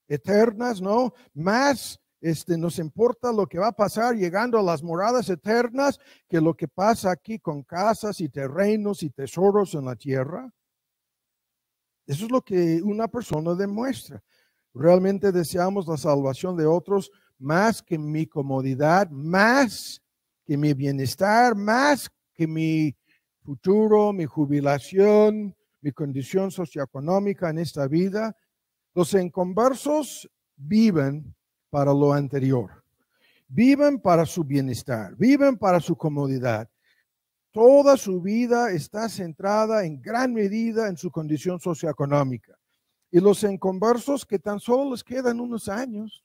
eternas, no? Más nos importa lo que va a pasar llegando a las moradas eternas que lo que pasa aquí con casas y terrenos y tesoros en la tierra. Eso es lo que una persona demuestra. Realmente deseamos la salvación de otros más que mi comodidad, más que mi bienestar, más que mi futuro, mi jubilación, mi condición socioeconómica en esta vida. Los inconversos viven para lo anterior, viven para su bienestar, viven para su comodidad. Toda su vida está centrada en gran medida en su condición socioeconómica. Y los inconversos que tan solo les quedan unos años,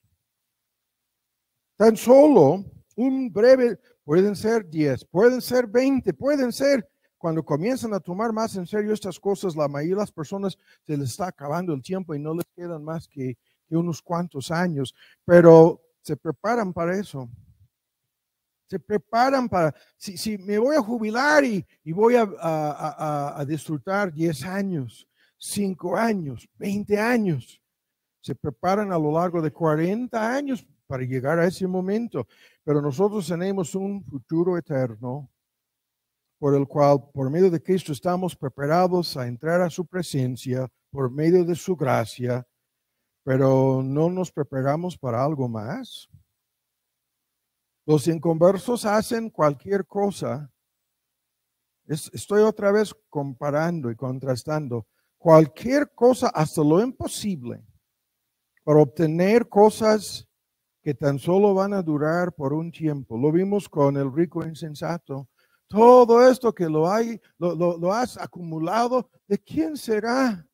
tan solo un breve, pueden ser 10, pueden ser 20, pueden ser, cuando comienzan a tomar más en serio estas cosas, la mayoría de las personas se les está acabando el tiempo y no les quedan más que unos cuantos años, pero se preparan para eso. Se preparan para, si me voy a jubilar y voy a disfrutar 10 años, 5 años, 20 años. Se preparan a lo largo de 40 años para llegar a ese momento. Pero nosotros tenemos un futuro eterno por el cual, por medio de Cristo, estamos preparados a entrar a su presencia por medio de su gracia, pero no nos preparamos para algo más. Los inconversos hacen cualquier cosa. Estoy otra vez comparando y contrastando. Cualquier cosa, hasta lo imposible, para obtener cosas que tan solo van a durar por un tiempo. Lo vimos con el rico insensato. Todo esto que lo has acumulado, ¿de quién será?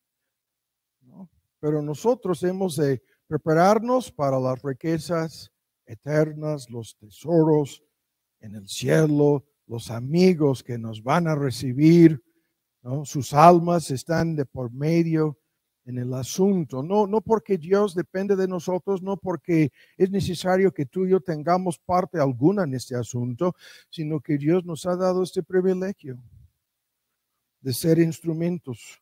¿No? Pero nosotros hemos de prepararnos para las riquezas eternas, los tesoros en el cielo, los amigos que nos van a recibir, ¿no? Sus almas están de por medio en el asunto, no porque Dios depende de nosotros, no porque es necesario que tú y yo tengamos parte alguna en este asunto, sino que Dios nos ha dado este privilegio de ser instrumentos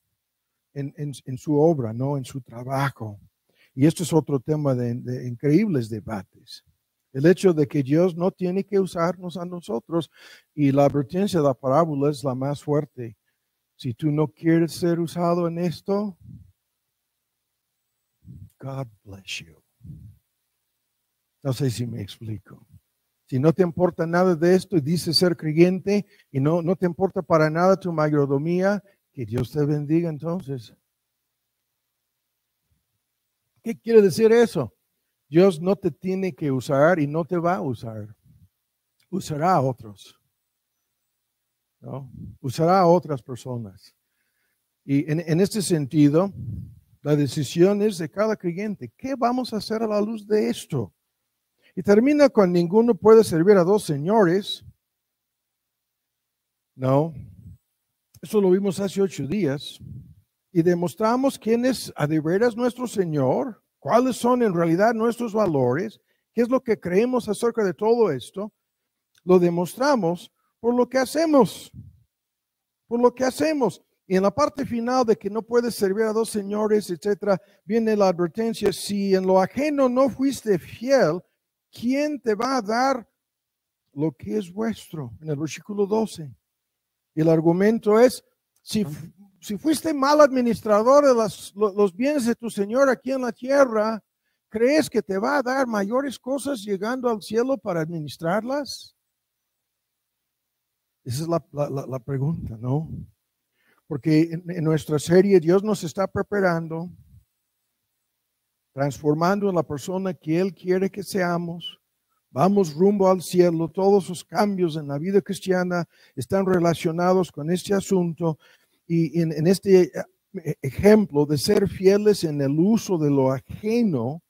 en su obra, ¿no? En su trabajo. Y esto es otro tema de increíbles debates. El hecho de que Dios no tiene que usarnos a nosotros, y la advertencia de la parábola es la más fuerte. Si tú no quieres ser usado en esto, God bless you. No sé si me explico. Si no te importa nada de esto y dices ser creyente y no te importa para nada tu mayordomía, que Dios te bendiga entonces. ¿Qué quiere decir eso? Dios no te tiene que usar y no te va a usar. Usará a otros, ¿no? Usará a otras personas. Y en este sentido, la decisión es de cada creyente. ¿Qué vamos a hacer a la luz de esto? Y termina con: ninguno puede servir a dos señores. No. Eso lo vimos hace 8 días. Y demostramos quién es a de veras nuestro Señor, cuáles son en realidad nuestros valores, qué es lo que creemos acerca de todo esto. Lo demostramos por lo que hacemos. Por lo que hacemos. Y en la parte final de que no puedes servir a dos señores, etcétera, viene la advertencia: si en lo ajeno no fuiste fiel, ¿quién te va a dar lo que es vuestro? En el versículo 12. Y el argumento es: si fuiste mal administrador de los bienes de tu Señor aquí en la tierra, ¿crees que te va a dar mayores cosas llegando al cielo para administrarlas? Esa es la pregunta, ¿no? Porque en nuestra serie Dios nos está preparando, transformando en la persona que Él quiere que seamos. Vamos rumbo al cielo. Todos los cambios en la vida cristiana están relacionados con este asunto. Y en este ejemplo de ser fieles en el uso de lo ajeno,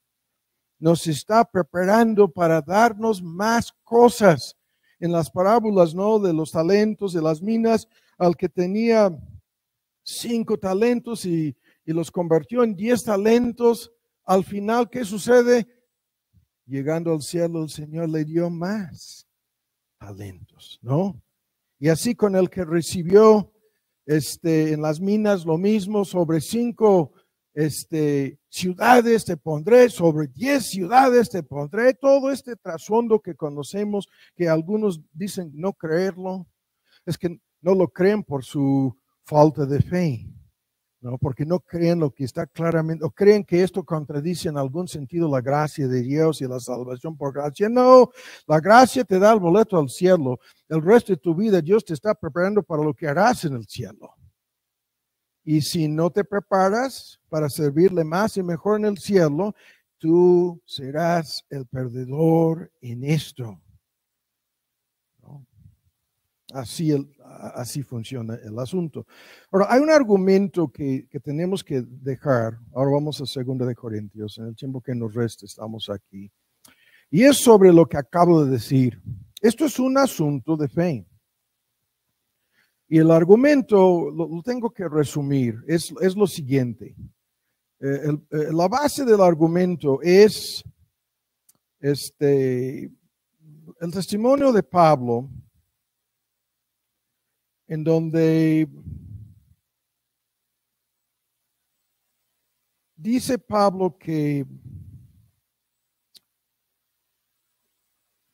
nos está preparando para darnos más cosas. En las parábolas, ¿no? De los talentos, de las minas, al que tenía 5 talentos y los convirtió en 10 talentos. Al final, ¿qué sucede? Llegando al cielo, el Señor le dio más talentos, ¿no? Y así con el que recibió en las minas, lo mismo. Sobre 5 ciudades te pondré, sobre 10 ciudades te pondré. Todo este trasfondo que conocemos, que algunos dicen no creerlo, es que no lo creen por su falta de fe, ¿no? Porque no creen lo que está claramente, o creen que esto contradice en algún sentido la gracia de Dios y la salvación por gracia. No, la gracia te da el boleto al cielo. El resto de tu vida Dios te está preparando para lo que harás en el cielo. Y si no te preparas para servirle más y mejor en el cielo, tú serás el perdedor en esto. Así funciona el asunto. Ahora, hay un argumento que tenemos que dejar. Ahora vamos a 2 de Corintios, en el tiempo que nos resta estamos aquí. Y es sobre lo que acabo de decir. Esto es un asunto de fe. Y el argumento, lo tengo que resumir, es lo siguiente. La base del argumento es el testimonio de Pablo, en donde dice Pablo que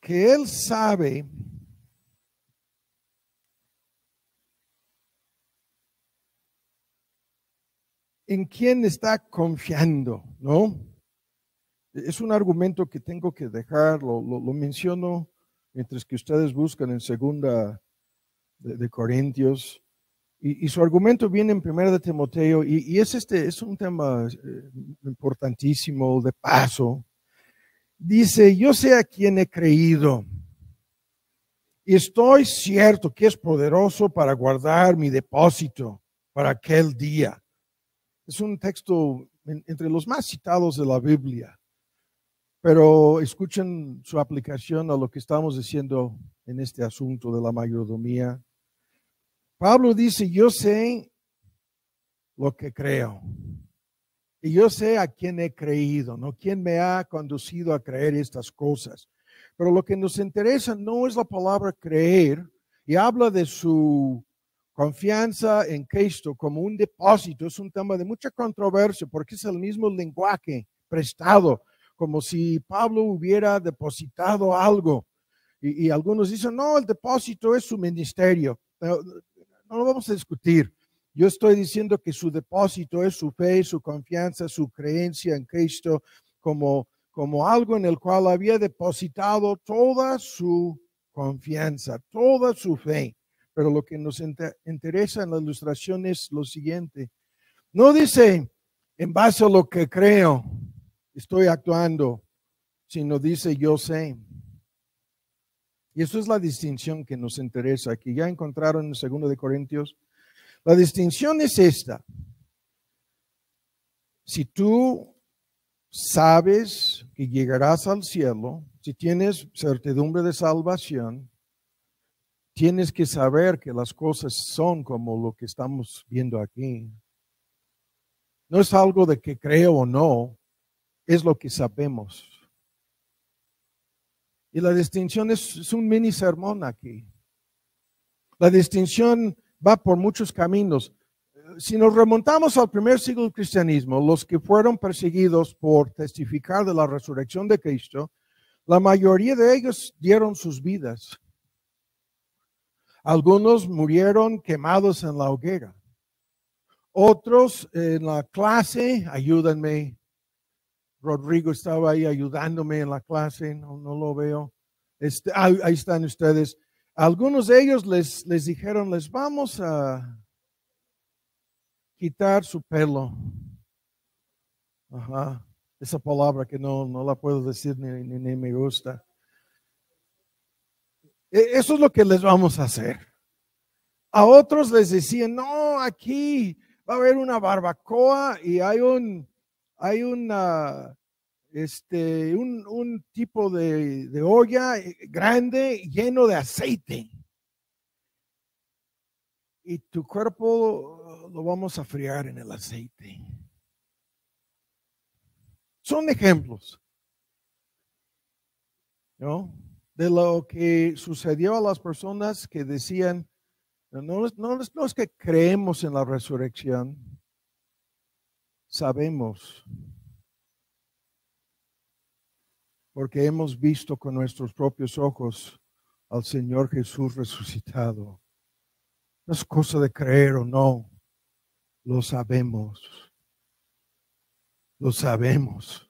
él sabe en quién está confiando, ¿no? Es un argumento que tengo que dejar, lo menciono mientras que ustedes buscan en segunda de Corintios, y su argumento viene en primera de Timoteo, y es un tema importantísimo de paso. Dice, yo sé a quién he creído, y estoy cierto que es poderoso para guardar mi depósito para aquel día. Es un texto entre los más citados de la Biblia, pero escuchen su aplicación a lo que estamos diciendo en este asunto de la mayordomía. Pablo dice, yo sé lo que creo, y yo sé a quién he creído, ¿no? Quién me ha conducido a creer estas cosas. Pero lo que nos interesa no es la palabra creer, y habla de su confianza en Cristo como un depósito. Es un tema de mucha controversia porque es el mismo lenguaje prestado, como si Pablo hubiera depositado algo. Y algunos dicen, no, el depósito es su ministerio. No lo vamos a discutir. Yo estoy diciendo que su depósito es su fe, su confianza, su creencia en Cristo como algo en el cual había depositado toda su confianza, toda su fe. Pero lo que nos interesa en la ilustración es lo siguiente. No dice, en base a lo que creo, estoy actuando, sino dice, yo sé. Y eso es la distinción que nos interesa aquí. Ya encontraron en 2 de Corintios. La distinción es esta. Si tú sabes que llegarás al cielo, si tienes certidumbre de salvación, tienes que saber que las cosas son como lo que estamos viendo aquí. No es algo de que creo o no, es lo que sabemos. Y la distinción es un mini sermón aquí. La distinción va por muchos caminos. Si nos remontamos al primer siglo del cristianismo, los que fueron perseguidos por testificar de la resurrección de Cristo, la mayoría de ellos dieron sus vidas. Algunos murieron quemados en la hoguera. Otros en la clase, ayúdenme. Rodrigo estaba ahí ayudándome en la clase, no lo veo. Ahí están ustedes. Algunos de ellos les dijeron, les vamos a quitar su pelo. Ajá. Esa palabra que no la puedo decir ni me gusta. Eso es lo que les vamos a hacer. A otros les decían, no, aquí va a haber una barbacoa y hay un tipo de olla grande lleno de aceite. Y tu cuerpo lo vamos a friar en el aceite. Son ejemplos, ¿no? De lo que sucedió a las personas que decían, no es que creemos en la resurrección, sabemos, porque hemos visto con nuestros propios ojos al Señor Jesús resucitado. No es cosa de creer o no, lo sabemos. Lo sabemos.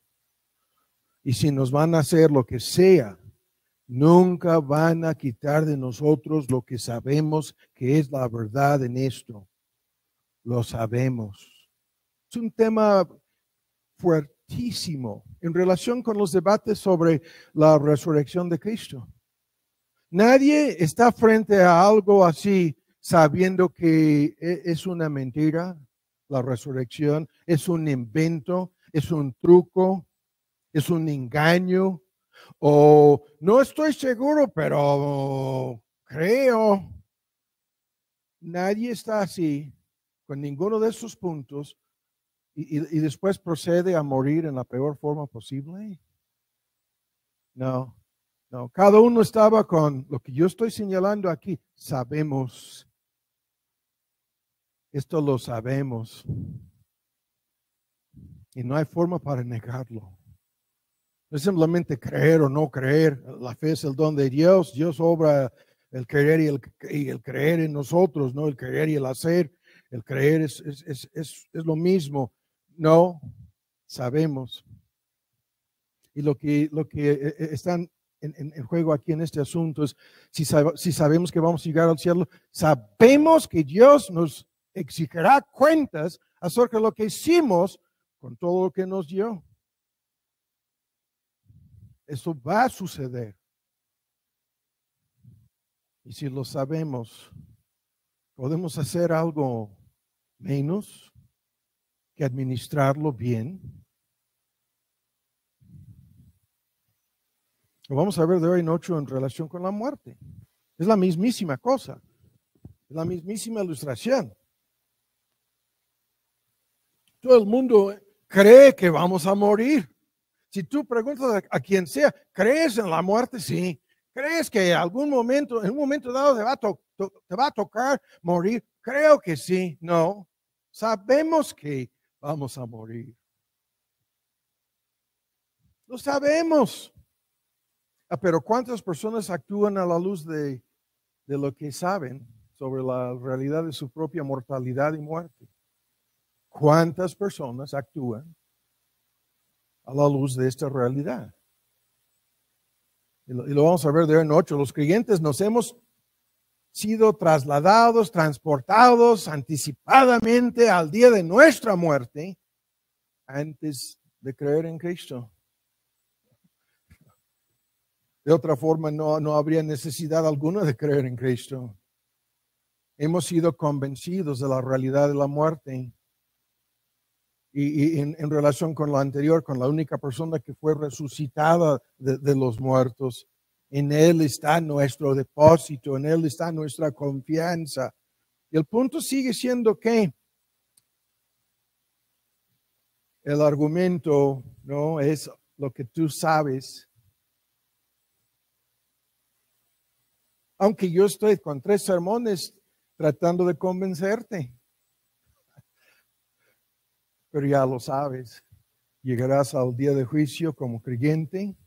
Y si nos van a hacer lo que sea, nunca van a quitar de nosotros lo que sabemos que es la verdad en esto. Lo sabemos. Es un tema fuertísimo en relación con los debates sobre la resurrección de Cristo. Nadie está frente a algo así sabiendo que es una mentira, la resurrección, es un invento, es un truco, es un engaño, o no estoy seguro, pero creo. Nadie está así con ninguno de esos puntos y después procede a morir en la peor forma posible. No, No, cada uno estaba con lo que yo estoy señalando aquí. Sabemos. Esto lo sabemos. Y no hay forma para negarlo. No es simplemente creer o no creer. La fe es el don de Dios. Dios obra el querer y el creer en nosotros, ¿no? El creer y el hacer. El creer es lo mismo. No, sabemos. Y lo que están en juego aquí en este asunto es si sabemos que vamos a llegar al cielo, sabemos que Dios nos exigirá cuentas acerca de lo que hicimos con todo lo que nos dio. Eso va a suceder. Y si lo sabemos, podemos hacer algo menos que administrarlo bien. Lo vamos a ver de hoy en 8 en relación con la muerte. Es la mismísima cosa. Es la mismísima ilustración. Todo el mundo cree que vamos a morir. Si tú preguntas a quien sea, ¿crees en la muerte? Sí. ¿Crees que en un momento dado te va a tocar morir? Creo que sí. No. Sabemos que vamos a morir. Lo sabemos. Pero ¿cuántas personas actúan a la luz de lo que saben sobre la realidad de su propia mortalidad y muerte? ¿Cuántas personas actúan a la luz de esta realidad? Y lo vamos a ver de hoy en 8. Los creyentes nos hemos sido trasladados, transportados anticipadamente al día de nuestra muerte antes de creer en Cristo. De otra forma, no habría necesidad alguna de creer en Cristo. Hemos sido convencidos de la realidad de la muerte. Y en relación con lo anterior, con la única persona que fue resucitada de los muertos, en Él está nuestro depósito, en Él está nuestra confianza. Y el punto sigue siendo que el argumento no es lo que tú sabes. Aunque yo estoy con 3 sermones tratando de convencerte. Pero ya lo sabes, llegarás al día de juicio como creyente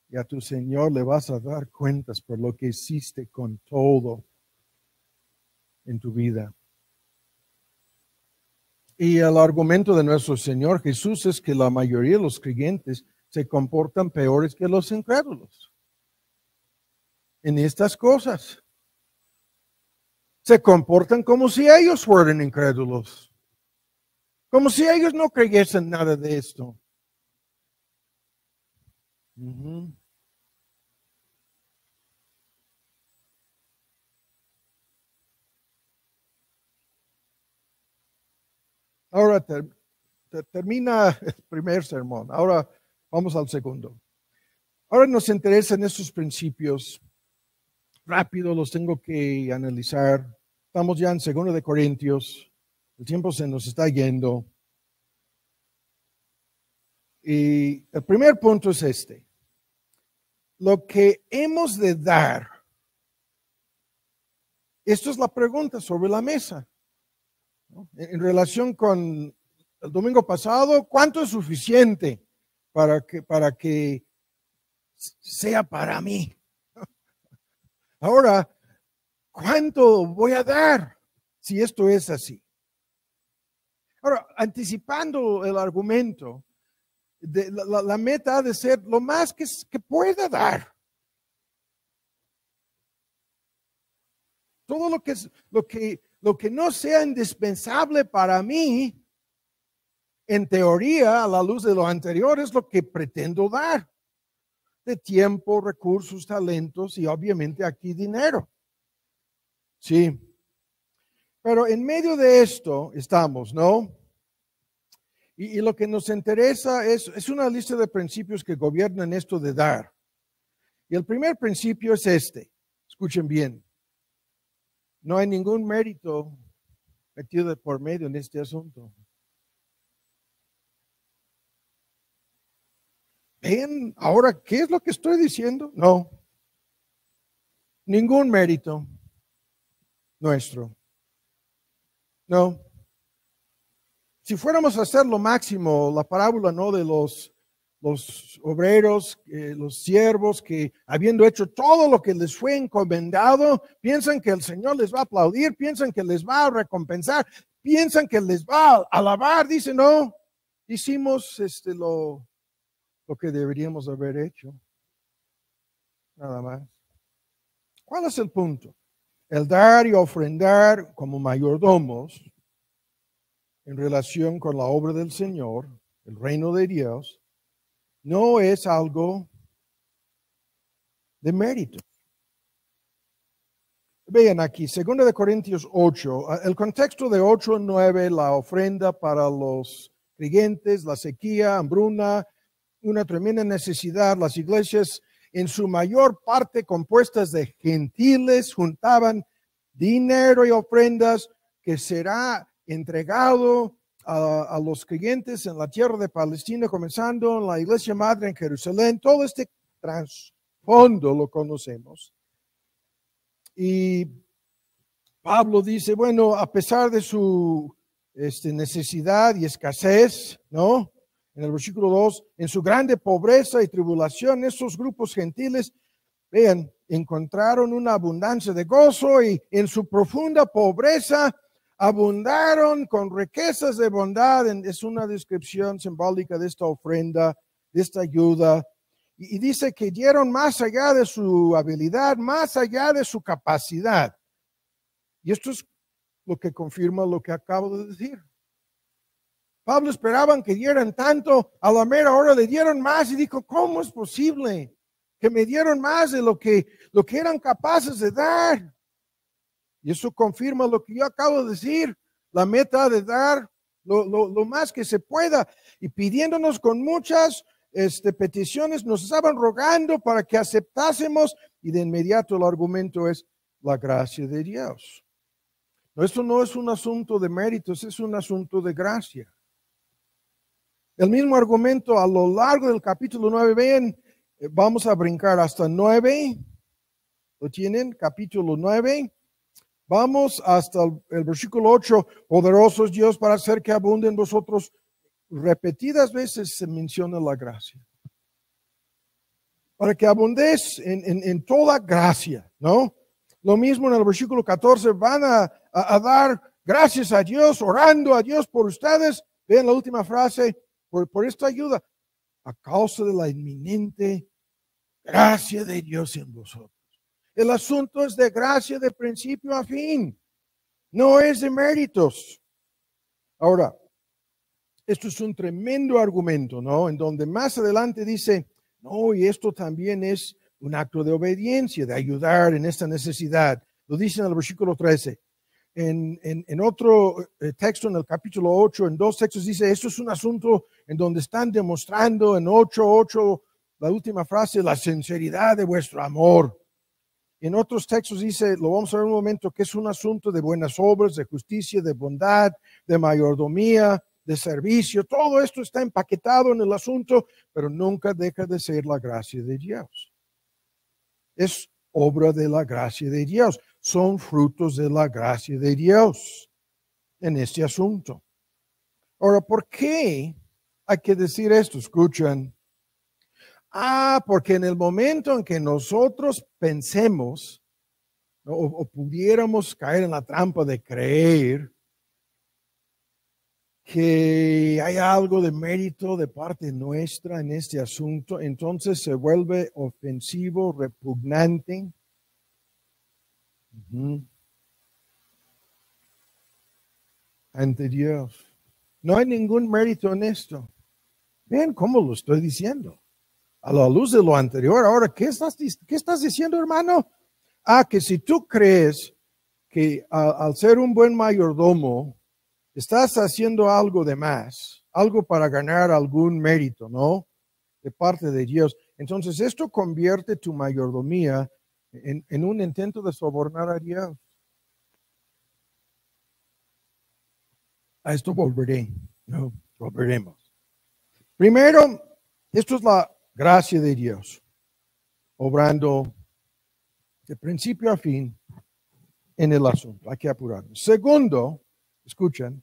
y a tu Señor le vas a dar cuentas por lo que hiciste con todo en tu vida. Y el argumento de nuestro Señor Jesús es que la mayoría de los creyentes se comportan peores que los incrédulos en estas cosas. Se comportan como si ellos fueran incrédulos. Como si ellos no creyesen nada de esto. Ahora termina el primer sermón. Ahora vamos al segundo. Ahora nos interesan estos principios. Rápido los tengo que analizar. Estamos ya en 2 de Corintios. El tiempo se nos está yendo. Y el primer punto es este. Lo que hemos de dar. Esto es la pregunta sobre la mesa. En relación con el domingo pasado, ¿cuánto es suficiente para que sea para mí? Ahora, ¿cuánto voy a dar si esto es así? Ahora, anticipando el argumento, la meta ha de ser lo más que pueda dar. Todo lo que no sea indispensable para mí, en teoría, a la luz de lo anterior, es lo que pretendo dar. De tiempo, recursos, talentos y obviamente aquí dinero. Sí. Pero en medio de esto estamos, ¿no? Y lo que nos interesa es una lista de principios que gobiernan esto de dar. Y el primer principio es este. Escuchen bien. No hay ningún mérito metido por medio en este asunto. ¿Ven ahora qué es lo que estoy diciendo? No, ningún mérito nuestro. No. Si fuéramos a hacer lo máximo, la parábola, ¿no?, de los obreros, los siervos que habiendo hecho todo lo que les fue encomendado, piensan que el Señor les va a aplaudir, piensan que les va a recompensar, piensan que les va a alabar. Dicen, no, hicimos lo que deberíamos haber hecho. Nada más. ¿Cuál es el punto? El dar y ofrendar como mayordomos en relación con la obra del Señor, el reino de Dios, no es algo de mérito. Vean aquí, 2 Corintios 8, el contexto de 8:9, la ofrenda para los creyentes, la sequía, hambruna, una tremenda necesidad. Las iglesias, en su mayor parte compuestas de gentiles, juntaban dinero y ofrendas que será entregado a los creyentes en la tierra de Palestina, comenzando en la iglesia madre en Jerusalén. Todo este trasfondo lo conocemos. Y Pablo dice, bueno, a pesar de su necesidad y escasez, ¿no? En el versículo 2, en su grande pobreza y tribulación, esos grupos gentiles, vean, encontraron una abundancia de gozo y en su profunda pobreza abundaron con riquezas de bondad. Es una descripción simbólica de esta ofrenda, de esta ayuda. Y dice que dieron más allá de su habilidad, más allá de su capacidad. Y esto es lo que confirma lo que acabo de decir. Pablo esperaban que dieran tanto, a la mera hora le dieron más y dijo, ¿cómo es posible que me dieron más de lo que eran capaces de dar? Y eso confirma lo que yo acabo de decir, la meta de dar lo más que se pueda, y pidiéndonos con muchas peticiones, nos estaban rogando para que aceptásemos, y de inmediato el argumento es la gracia de Dios. No, esto no es un asunto de méritos, es un asunto de gracia. El mismo argumento a lo largo del capítulo 9, ven, vamos a brincar hasta 9, ¿lo tienen? Capítulo 9. Vamos hasta el versículo 8. Poderoso es Dios para hacer que abunde en vosotros. Repetidas veces se menciona la gracia. Para que abundéis en toda gracia, ¿no? Lo mismo en el versículo 14. Van a dar gracias a Dios, orando a Dios por ustedes. Vean la última frase, por esta ayuda. A causa de la inminente gracia de Dios en vosotros. El asunto es de gracia de principio a fin. No es de méritos. Ahora, esto es un tremendo argumento, ¿no? En donde más adelante dice, no, y esto también es un acto de obediencia, de ayudar en esta necesidad. Lo dice en el versículo 13. En otro texto, en el capítulo 8, en dos textos dice, esto es un asunto en donde están demostrando en 8:8, la última frase, la sinceridad de vuestro amor. En otros textos dice, lo vamos a ver un momento, que es un asunto de buenas obras, de justicia, de bondad, de mayordomía, de servicio. Todo esto está empaquetado en el asunto, pero nunca deja de ser la gracia de Dios. Es obra de la gracia de Dios. Son frutos de la gracia de Dios en este asunto. Ahora, ¿por qué hay que decir esto? Escuchan. Porque en el momento en que nosotros pensemos, ¿no?, o pudiéramos caer en la trampa de creer que hay algo de mérito de parte nuestra en este asunto, entonces se vuelve ofensivo, repugnante. Ante Dios. No hay ningún mérito en esto. Vean cómo lo estoy diciendo. A la luz de lo anterior, ahora, ¿qué estás diciendo, hermano? Que si tú crees que al ser un buen mayordomo, estás haciendo algo de más, algo para ganar algún mérito, ¿no? De parte de Dios. Entonces, esto convierte tu mayordomía en un intento de sobornar a Dios. A esto volveré, ¿no? Volveremos. Primero, esto es la gracia de Dios, obrando de principio a fin en el asunto. Hay que apurarnos. Segundo, escuchen,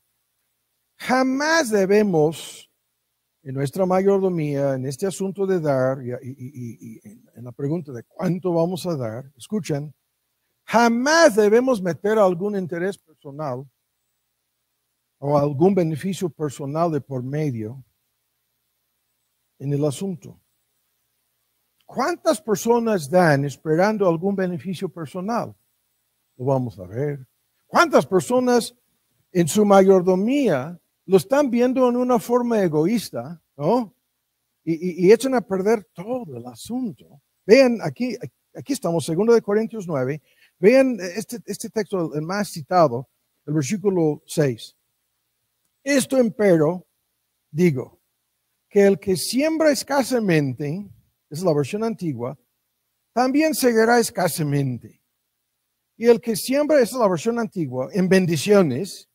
jamás debemos, en nuestra mayordomía, en este asunto de dar, y en la pregunta de cuánto vamos a dar, escuchen, jamás debemos meter algún interés personal o algún beneficio personal de por medio en el asunto. ¿Cuántas personas dan esperando algún beneficio personal? Lo vamos a ver. ¿Cuántas personas en su mayordomía lo están viendo en una forma egoísta, ¿no? Y echan a perder todo el asunto. Vean, aquí estamos, 2 Corintios 9. Vean este texto, el más citado, el versículo 6. Esto empero digo, que el que siembra escasamente, es la versión antigua, también segará escasamente. Y el que siembra, esa es la versión antigua, en bendiciones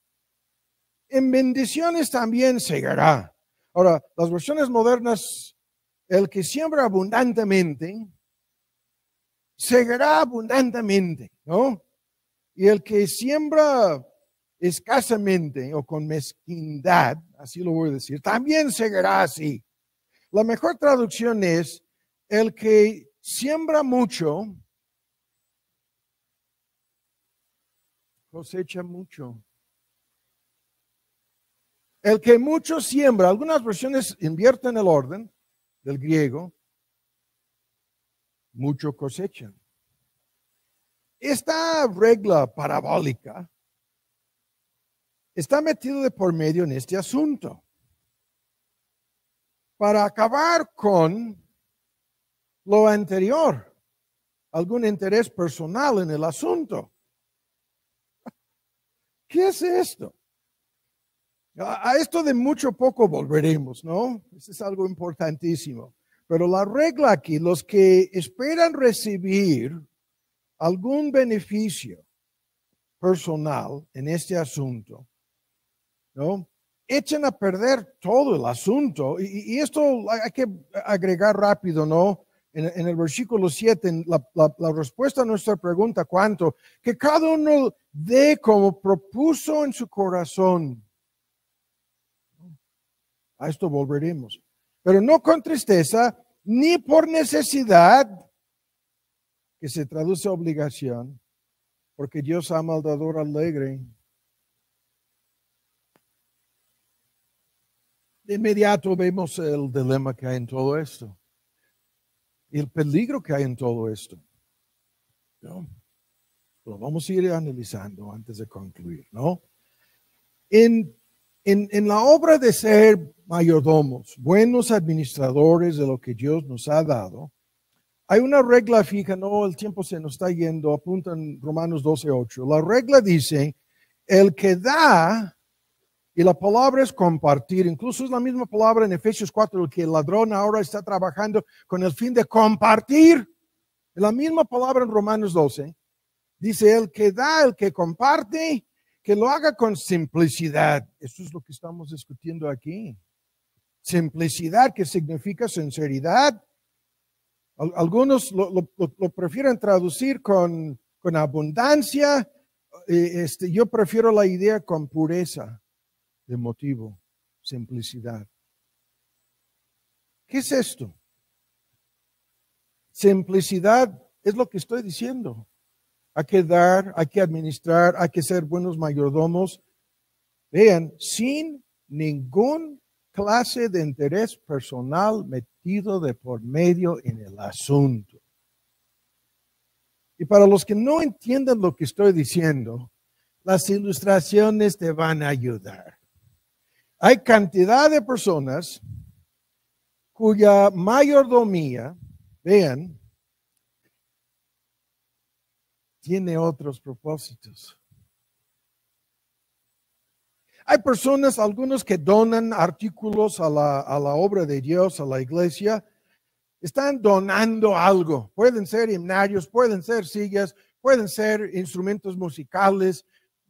también segará. Ahora, las versiones modernas, el que siembra abundantemente, segará abundantemente, ¿no? Y el que siembra escasamente o con mezquindad, así lo voy a decir, también segará así. La mejor traducción es, el que siembra mucho, cosecha mucho. El que mucho siembra, algunas versiones invierten el orden del griego, mucho cosechan. Esta regla parabólica está metida de por medio en este asunto para acabar con lo anterior, algún interés personal en el asunto. ¿Qué es esto? A esto de mucho poco volveremos, ¿no? Eso es algo importantísimo. Pero la regla aquí, los que esperan recibir algún beneficio personal en este asunto, ¿no? Echan a perder todo el asunto. Y esto hay que agregar rápido, ¿no? En el versículo 7, la respuesta a nuestra pregunta, ¿cuánto? Que cada uno dé como propuso en su corazón. A esto volveremos. Pero no con tristeza, ni por necesidad, que se traduce a obligación, porque Dios ama al dador alegre. De inmediato vemos el dilema que hay en todo esto. Y el peligro que hay en todo esto. ¿No? Lo vamos a ir analizando antes de concluir, ¿no? En la obra de ser mayordomos, buenos administradores de lo que Dios nos ha dado, hay una regla fija, no, el tiempo se nos está yendo, apunta en Romanos 12:8. La regla dice, el que da, y la palabra es compartir, incluso es la misma palabra en Efesios 4, el que el ladrón ahora está trabajando con el fin de compartir. La misma palabra en Romanos 12, dice, el que da, el que comparte, que lo haga con simplicidad. Eso es lo que estamos discutiendo aquí. Simplicidad, que significa sinceridad. Algunos lo prefieren traducir con abundancia. Yo prefiero la idea con pureza de motivo, simplicidad. ¿Qué es esto? Simplicidad es lo que estoy diciendo. Hay que dar, hay que administrar, hay que ser buenos mayordomos. Vean, sin ningún clase de interés personal metido de por medio en el asunto. Y para los que no entiendan lo que estoy diciendo, las ilustraciones te van a ayudar. Hay cantidad de personas cuya mayordomía, vean, tiene otros propósitos. Hay personas, algunos que donan artículos a la obra de Dios, a la iglesia, están donando algo. Pueden ser himnarios, pueden ser sillas, pueden ser instrumentos musicales,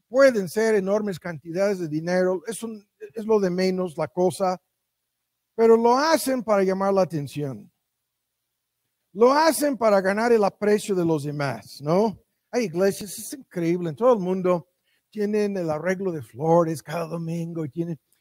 pueden ser enormes cantidades de dinero. Eso es lo de menos la cosa, pero lo hacen para llamar la atención. Lo hacen para ganar el aprecio de los demás, ¿no? Hay iglesias, es increíble, en todo el mundo tienen el arreglo de flores cada domingo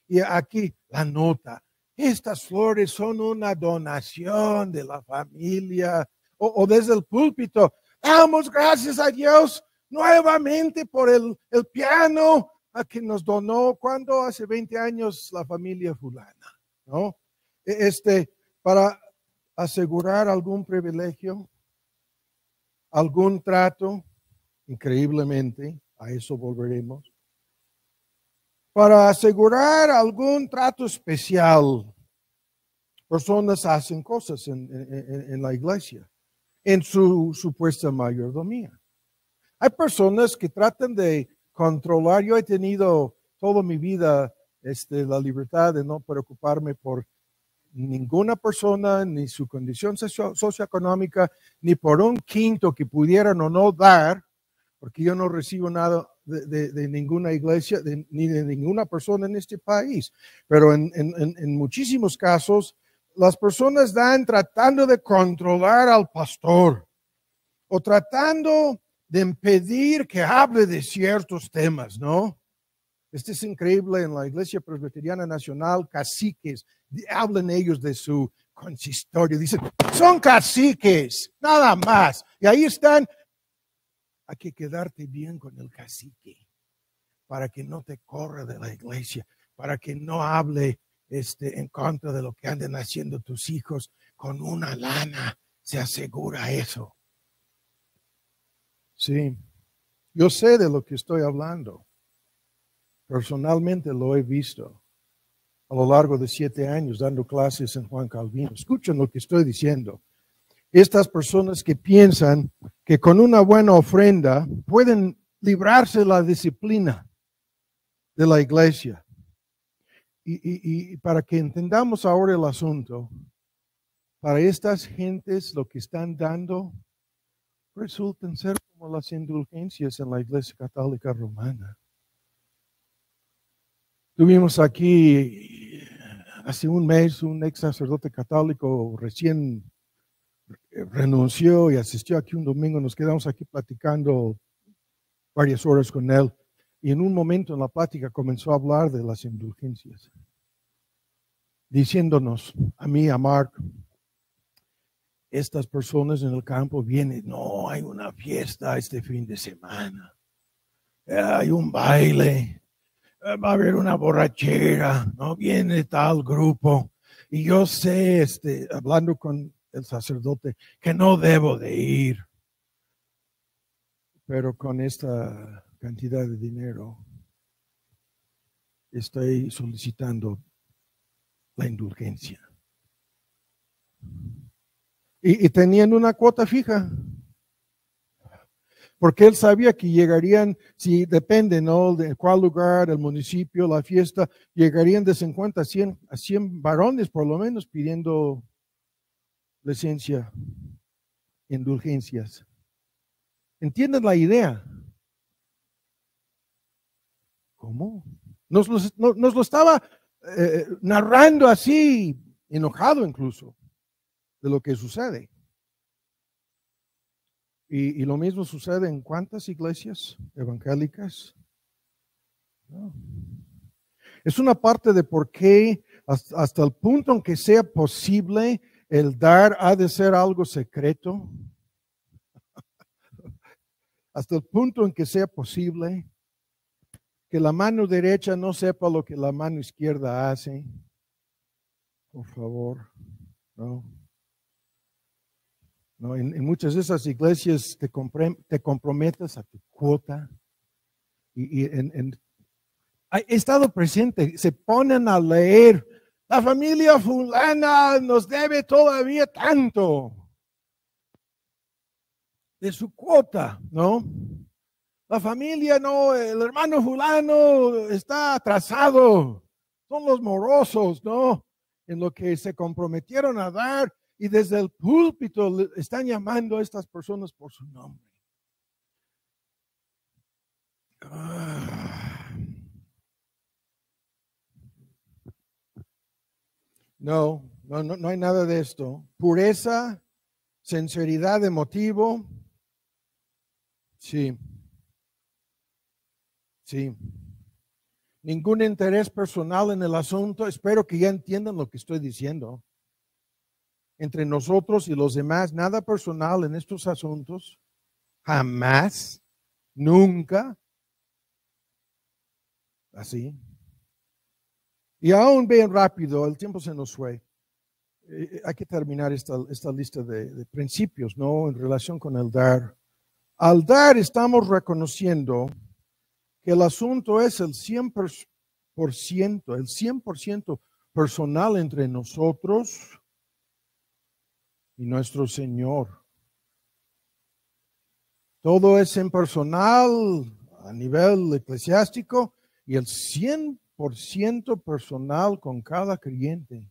y aquí la nota. Estas flores son una donación de la familia o desde el púlpito. Damos gracias a Dios nuevamente por el piano a que nos donó cuando hace 20 años la familia fulana, ¿no? Para asegurar algún privilegio, algún trato, increíblemente, a eso volveremos, para asegurar algún trato especial. Personas hacen cosas en la iglesia, en su supuesta mayordomía. Hay personas que tratan de controlar. Yo he tenido toda mi vida la libertad de no preocuparme por ninguna persona, ni su condición socioeconómica, ni por un quinto que pudieran o no dar, porque yo no recibo nada de ninguna iglesia, ni de ninguna persona en este país. Pero en muchísimos casos, las personas dan tratando de controlar al pastor o tratando de impedir que hable de ciertos temas, ¿no? Es increíble en la Iglesia Presbiteriana Nacional, caciques, hablan ellos de su consistorio, dicen, son caciques, nada más. Y ahí están, hay que quedarte bien con el cacique, para que no te corra de la iglesia, para que no hable en contra de lo que anden haciendo tus hijos con una lana, se asegura eso. Sí, yo sé de lo que estoy hablando. Personalmente lo he visto a lo largo de 7 años dando clases en Juan Calvino. Escuchen lo que estoy diciendo. Estas personas que piensan que con una buena ofrenda pueden librarse de la disciplina de la iglesia. Y para que entendamos ahora el asunto, para estas gentes lo que están dando resultan ser como las indulgencias en la Iglesia Católica Romana. Tuvimos aquí hace un mes un ex sacerdote católico recién renunció y asistió aquí un domingo. Nos quedamos aquí platicando varias horas con él. Y en un momento en la plática comenzó a hablar de las indulgencias, diciéndonos, a mí, a Mark, estas personas en el campo vienen, no, hay una fiesta este fin de semana, hay un baile, va a haber una borrachera, no viene tal grupo. Y yo sé, hablando con el sacerdote, que no debo de ir. Pero con esta cantidad de dinero, estoy solicitando la indulgencia. Y tenían una cuota fija. Porque él sabía que llegarían, si depende, ¿no? De cuál lugar, el municipio, la fiesta, llegarían de 50 a 100 varones por lo menos pidiendo licencia, indulgencias. ¿Entienden la idea? ¿Cómo? Nos lo estaba narrando así, enojado incluso, de lo que sucede. Y lo mismo sucede en cuántas iglesias evangélicas. No. Es una parte de por qué hasta el punto en que sea posible el dar ha de ser algo secreto. Hasta el punto en que sea posible que la mano derecha no sepa lo que la mano izquierda hace. Por favor, no. No, en muchas de esas iglesias te comprometes a tu cuota. He estado presente, se ponen a leer, la familia fulana nos debe todavía tanto de su cuota, ¿no? La familia, no, el hermano fulano está atrasado, son los morosos, ¿no? En lo que se comprometieron a dar. Y desde el púlpito están llamando a estas personas por su nombre. No hay nada de esto. Pureza sinceridad de motivo. Sí, sí. Ningún interés personal en el asunto. Espero que ya entiendan lo que estoy diciendo. Entre nosotros y los demás, nada personal en estos asuntos. Jamás, nunca. Así. Y aún bien rápido, el tiempo se nos fue. Hay que terminar esta lista de principios, ¿no? En relación con el dar. Al dar estamos reconociendo que el asunto es el 100% personal entre nosotros y nuestro Señor. Todo es impersonal a nivel eclesiástico y el 100% personal con cada creyente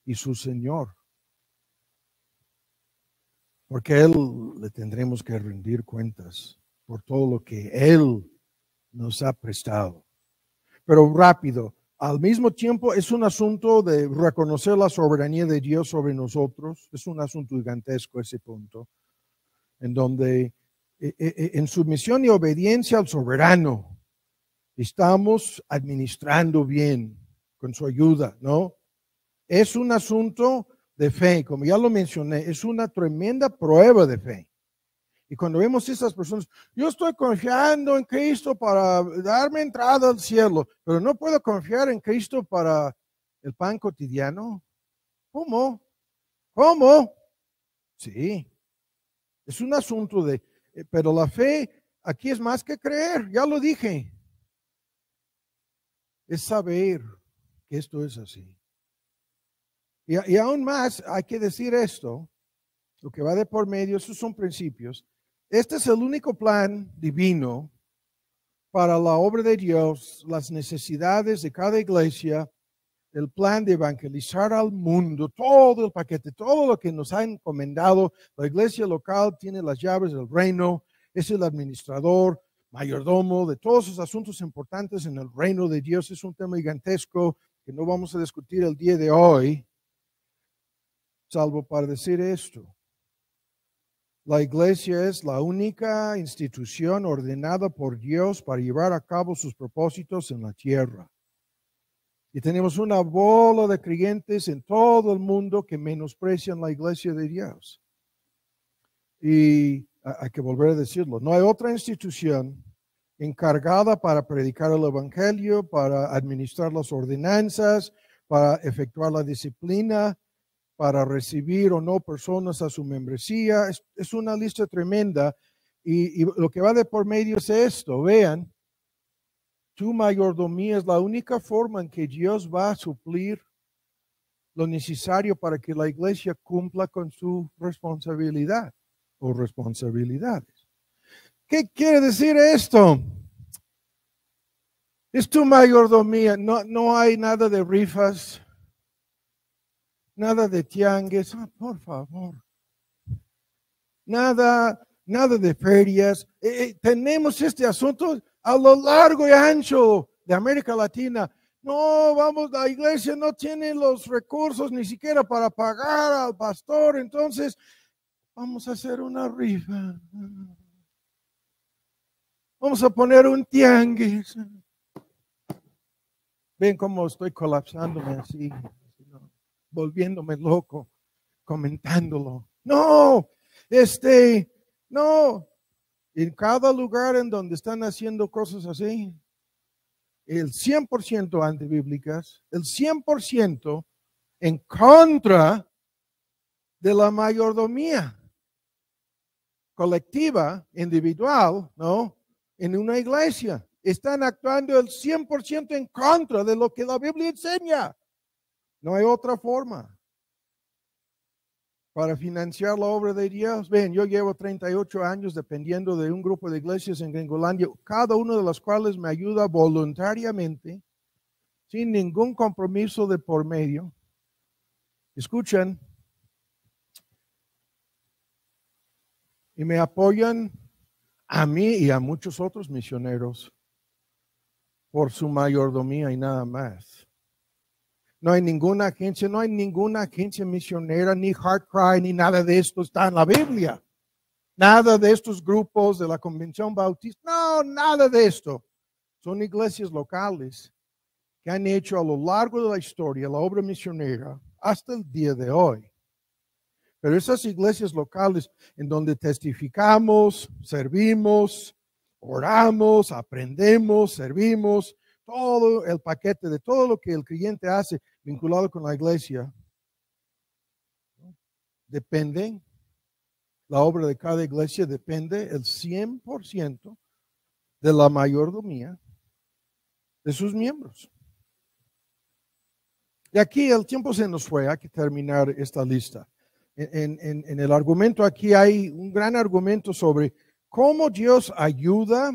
y su Señor. Porque Él le tendremos que rendir cuentas por todo lo que Él nos ha prestado. Pero rápido, al mismo tiempo es un asunto de reconocer la soberanía de Dios sobre nosotros. Es un asunto gigantesco ese punto, en donde en sumisión y obediencia al soberano estamos administrando bien con su ayuda, ¿no? Es un asunto de fe, como ya lo mencioné, es una tremenda prueba de fe. Y cuando vemos esas personas, yo estoy confiando en Cristo para darme entrada al cielo, pero no puedo confiar en Cristo para el pan cotidiano. ¿Cómo? ¿Cómo? Sí, es un asunto de, pero la fe aquí es más que creer, ya lo dije. Es saber que esto es así. Y aún más hay que decir esto, lo que va de por medio, esos son principios. Este es el único plan divino para la obra de Dios, las necesidades de cada iglesia, el plan de evangelizar al mundo, todo el paquete, todo lo que nos ha encomendado. La iglesia local tiene las llaves del reino, es el administrador, mayordomo de todos esos asuntos importantes en el reino de Dios. Es un tema gigantesco que no vamos a discutir el día de hoy, salvo para decir esto. La iglesia es la única institución ordenada por Dios para llevar a cabo sus propósitos en la tierra. Y tenemos una bola de creyentes en todo el mundo que menosprecian la iglesia de Dios. Y hay que volver a decirlo, no hay otra institución encargada para predicar el evangelio, para administrar las ordenanzas, para efectuar la disciplina, para recibir o no personas a su membresía. Es una lista tremenda y lo que va de por medio es esto. Vean, tu mayordomía es la única forma en que Dios va a suplir lo necesario para que la iglesia cumpla con su responsabilidad o responsabilidades. ¿Qué quiere decir esto? Es tu mayordomía, no hay nada de rifas, nada de tianguis, por favor. Nada de ferias. Tenemos este asunto a lo largo y ancho de América Latina. No, vamos, la iglesia no tiene los recursos ni siquiera para pagar al pastor, entonces vamos a hacer una rifa. Vamos a poner un tianguis. Ven cómo estoy colapsándome así, volviéndome loco, comentándolo. No, no. En cada lugar en donde están haciendo cosas así, el 100% antibíblicas, el 100% en contra de la mayordomía colectiva, individual, ¿no? En una iglesia. Están actuando el 100% en contra de lo que la Biblia enseña. No hay otra forma para financiar la obra de Dios. Ven, yo llevo 38 años dependiendo de un grupo de iglesias en Gringolandia, cada uno de los cuales me ayuda voluntariamente, sin ningún compromiso de por medio. Escuchan, y me apoyan a mí y a muchos otros misioneros por su mayordomía y nada más. No hay ninguna agencia misionera, ni Heart Cry, ni nada de esto está en la Biblia. Nada de estos grupos de la Convención Bautista. No, nada de esto. Son iglesias locales que han hecho a lo largo de la historia la obra misionera hasta el día de hoy. Pero esas iglesias locales en donde testificamos, servimos, oramos, aprendemos, servimos, todo el paquete de todo lo que el creyente hace vinculado con la iglesia, depende, la obra de cada iglesia depende el 100% de la mayordomía de sus miembros. Y aquí el tiempo se nos fue, hay que terminar esta lista. En el argumento aquí hay un gran argumento sobre cómo Dios ayuda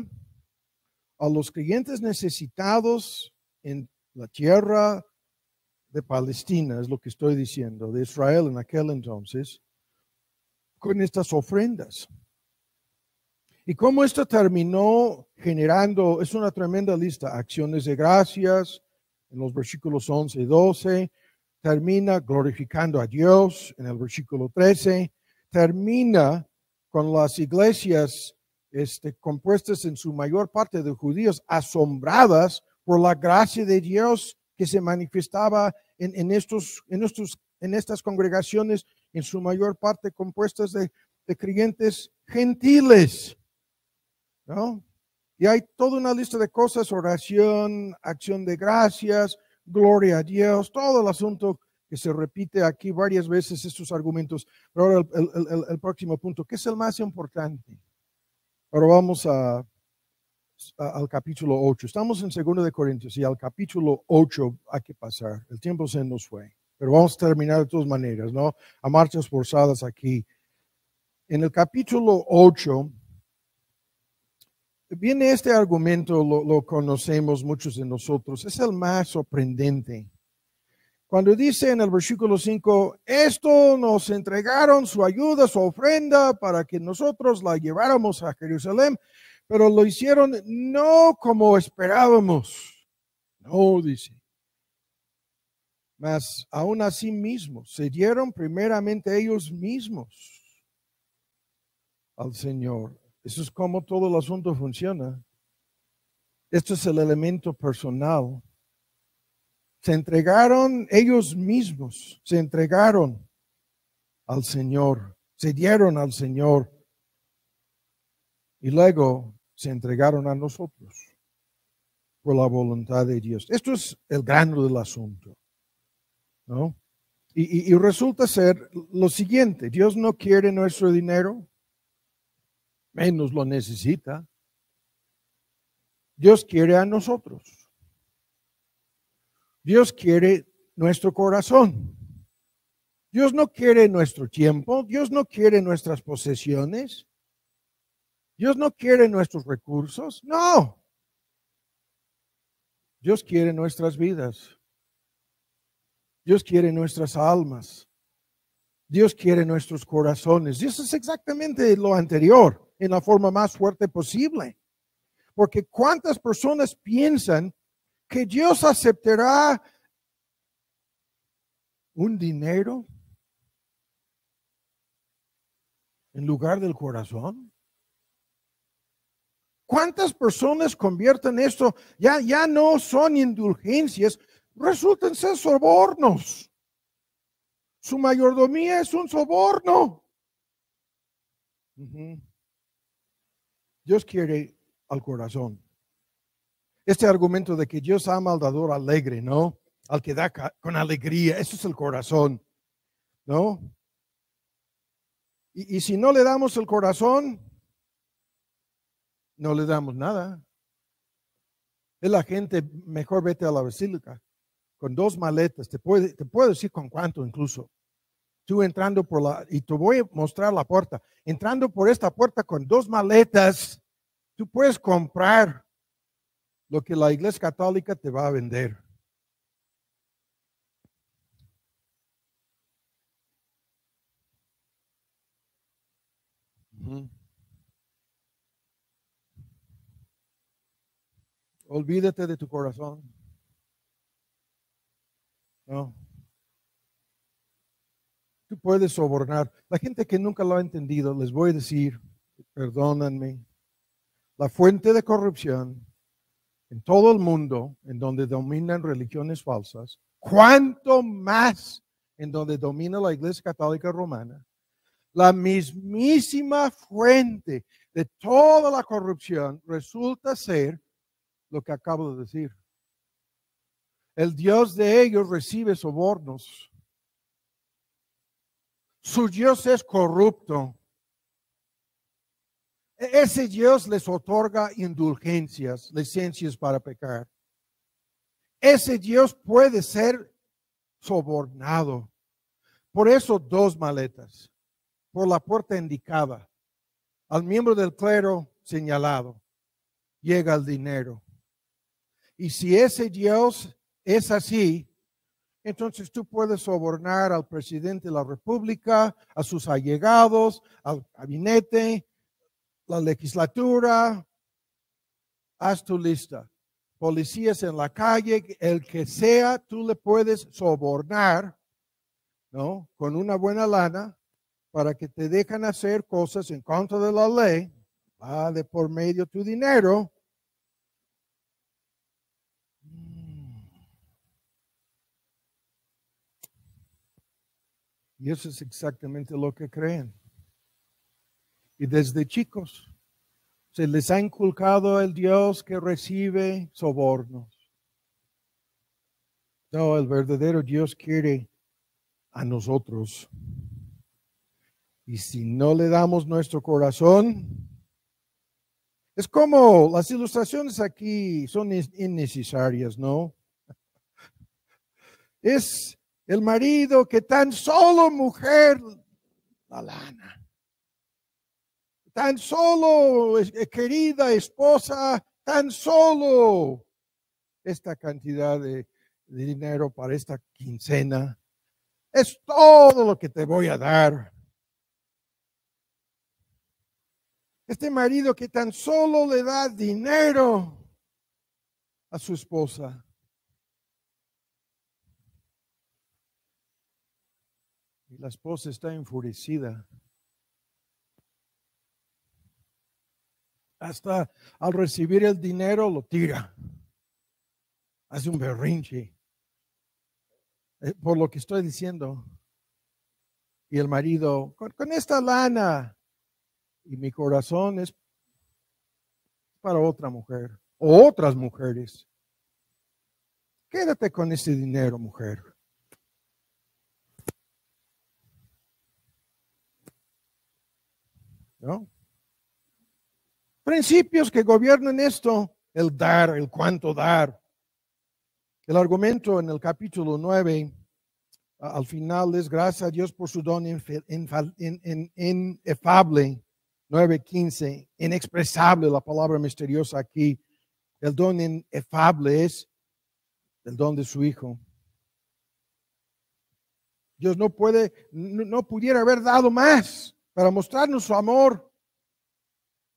a los creyentes necesitados en la tierra de Palestina, es lo que estoy diciendo, de Israel en aquel entonces, con estas ofrendas. Y cómo esto terminó generando, es una tremenda lista, acciones de gracias, en los versículos 11 y 12, termina glorificando a Dios en el versículo 13, termina con las iglesias compuestas en su mayor parte de judíos asombradas por la gracia de Dios que se manifestaba en estas congregaciones, en su mayor parte compuestas de creyentes gentiles, ¿no? Y hay toda una lista de cosas, oración, acción de gracias, gloria a Dios, todo el asunto que se repite aquí varias veces, estos argumentos. Pero ahora el próximo punto, ¿qué es el más importante? Ahora vamos al capítulo 8. Estamos en 2 de Corintios y al capítulo 8 hay que pasar. El tiempo se nos fue, pero vamos a terminar de todas maneras, ¿no? A marchas forzadas aquí. En el capítulo 8 viene este argumento, lo conocemos muchos de nosotros, es el más sorprendente. Cuando dice en el versículo 5, esto nos entregaron su ayuda, su ofrenda, para que nosotros la lleváramos a Jerusalén, pero lo hicieron no como esperábamos. No, dice. Mas aún así mismos, se dieron primeramente ellos mismos al Señor. Eso es como todo el asunto funciona. Esto es el elemento personal. Se entregaron ellos mismos, se entregaron al Señor, se dieron al Señor y luego se entregaron a nosotros por la voluntad de Dios. Esto es el grano del asunto, ¿no? Y resulta ser lo siguiente: Dios no quiere nuestro dinero, menos lo necesita. Dios quiere a nosotros. Dios quiere nuestro corazón. Dios no quiere nuestro tiempo. Dios no quiere nuestras posesiones. Dios no quiere nuestros recursos. No. Dios quiere nuestras vidas. Dios quiere nuestras almas. Dios quiere nuestros corazones. Dios es exactamente lo anterior en la forma más fuerte posible. Porque ¿cuántas personas piensan que Dios aceptará un dinero en lugar del corazón? ¿Cuántas personas convierten esto? Ya no son indulgencias, resultan ser sobornos. Su mayordomía es un soborno. Dios quiere al corazón. Este argumento de que Dios ama al dador alegre, ¿no? Al que da con alegría, eso es el corazón, ¿no? Y si no le damos el corazón, no le damos nada. Es la gente, mejor vete a la basílica con 2 maletas, te puedo decir con cuánto incluso. Tú entrando y te voy a mostrar la puerta, entrando por esta puerta con 2 maletas, tú puedes comprar lo que la Iglesia Católica te va a vender. Olvídate de tu corazón. ¿no? Tú puedes sobornar. La gente que nunca lo ha entendido, les voy a decir, perdónenme, la fuente de corrupción en todo el mundo, en donde dominan religiones falsas, cuanto más en donde domina la Iglesia Católica Romana, la mismísima fuente de toda la corrupción resulta ser lo que acabo de decir. El Dios de ellos recibe sobornos. Su Dios es corrupto. Ese Dios les otorga indulgencias, licencias para pecar. Ese Dios puede ser sobornado. Por eso 2 maletas, por la puerta indicada, al miembro del clero señalado, llega el dinero. Y si ese Dios es así, entonces tú puedes sobornar al presidente de la República, a sus allegados, al gabinete, la legislatura. Haz tu lista. Policías en la calle, el que sea, tú le puedes sobornar, ¿no? Con una buena lana para que te dejen hacer cosas en contra de la ley. Va de por medio tu dinero. Y eso es exactamente lo que creen. Y desde chicos se les ha inculcado el Dios que recibe sobornos. No, el verdadero Dios quiere a nosotros. Y si no le damos nuestro corazón, es como las ilustraciones aquí son innecesarias, ¿no? Es el marido que tan solo mujer la lana. Tan solo, querida esposa, tan solo esta cantidad de dinero para esta quincena. Es todo lo que te voy a dar. Este marido que tan solo le da dinero a su esposa. Y la esposa está enfurecida. Hasta al recibir el dinero lo tira. Hace un berrinche. Por lo que estoy diciendo. Y el marido, con esta lana. Y mi corazón es para otra mujer. O otras mujeres. Quédate con ese dinero, mujer. ¿No? Principios que gobiernan esto, el dar, el cuánto dar. El argumento en el capítulo 9, al final es gracias a Dios por su don inefable, 9:15, inexpresable, la palabra misteriosa aquí. El don inefable es el don de su Hijo. Dios no pudiera haber dado más para mostrarnos su amor.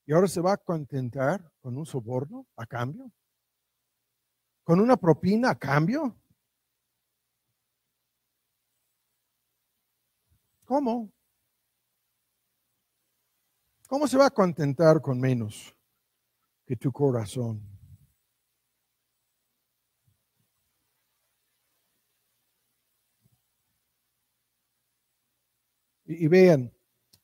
¿Y ahora se va a contentar con un soborno a cambio? ¿Con una propina a cambio? ¿Cómo? ¿Cómo se va a contentar con menos que tu corazón? Y vean,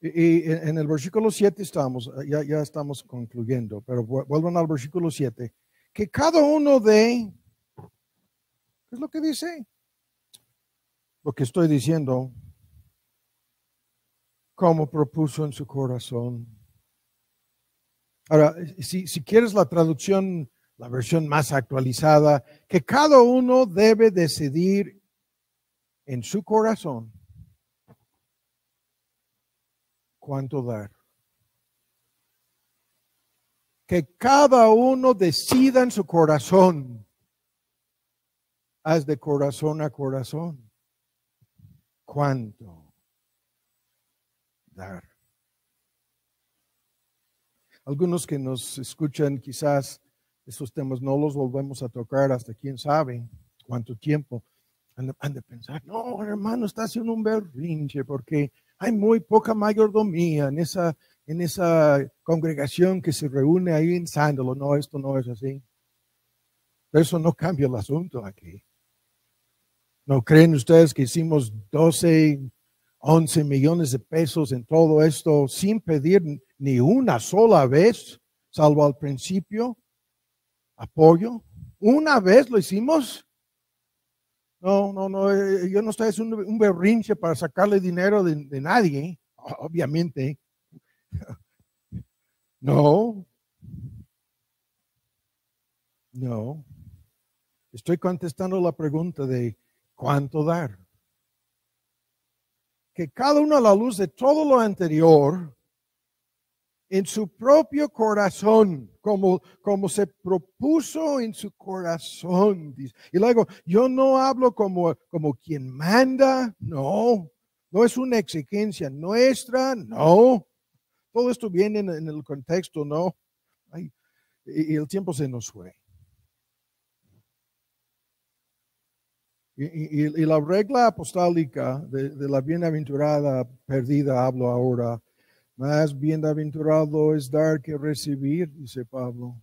y en el versículo 7 estamos, ya estamos concluyendo, pero vuelvan al versículo 7. Que cada uno de, ¿qué es lo que dice? Lo que estoy diciendo, como propuso en su corazón. Ahora, si quieres la traducción, la versión más actualizada, que cada uno debe decidir en su corazón cuánto dar. Que cada uno decida en su corazón. Haz de corazón a corazón. ¿Cuánto dar? Algunos que nos escuchan, quizás esos temas no los volvemos a tocar hasta quién sabe cuánto tiempo. Han de pensar, no, hermano, está haciendo un berrinche porque hay muy poca mayordomía en esa congregación que se reúne ahí en Sándalo. No, esto no es así. Pero eso no cambia el asunto aquí. ¿No creen ustedes que hicimos 12, 11 millones de pesos en todo esto sin pedir ni una sola vez, salvo al principio, apoyo? ¿Una vez lo hicimos? No, yo no estoy haciendo un berrinche para sacarle dinero de nadie, obviamente. No, no. Estoy contestando la pregunta de cuánto dar. Que cada uno a la luz de todo lo anterior, en su propio corazón, como se propuso en su corazón. Y luego, yo no hablo como quien manda, no es una exigencia nuestra, no. Todo esto viene en el contexto, no. Ay, y el tiempo se nos fue. Y la regla apostólica de la bienaventurada perdida, hablo ahora. Más bienaventurado es dar que recibir, dice Pablo.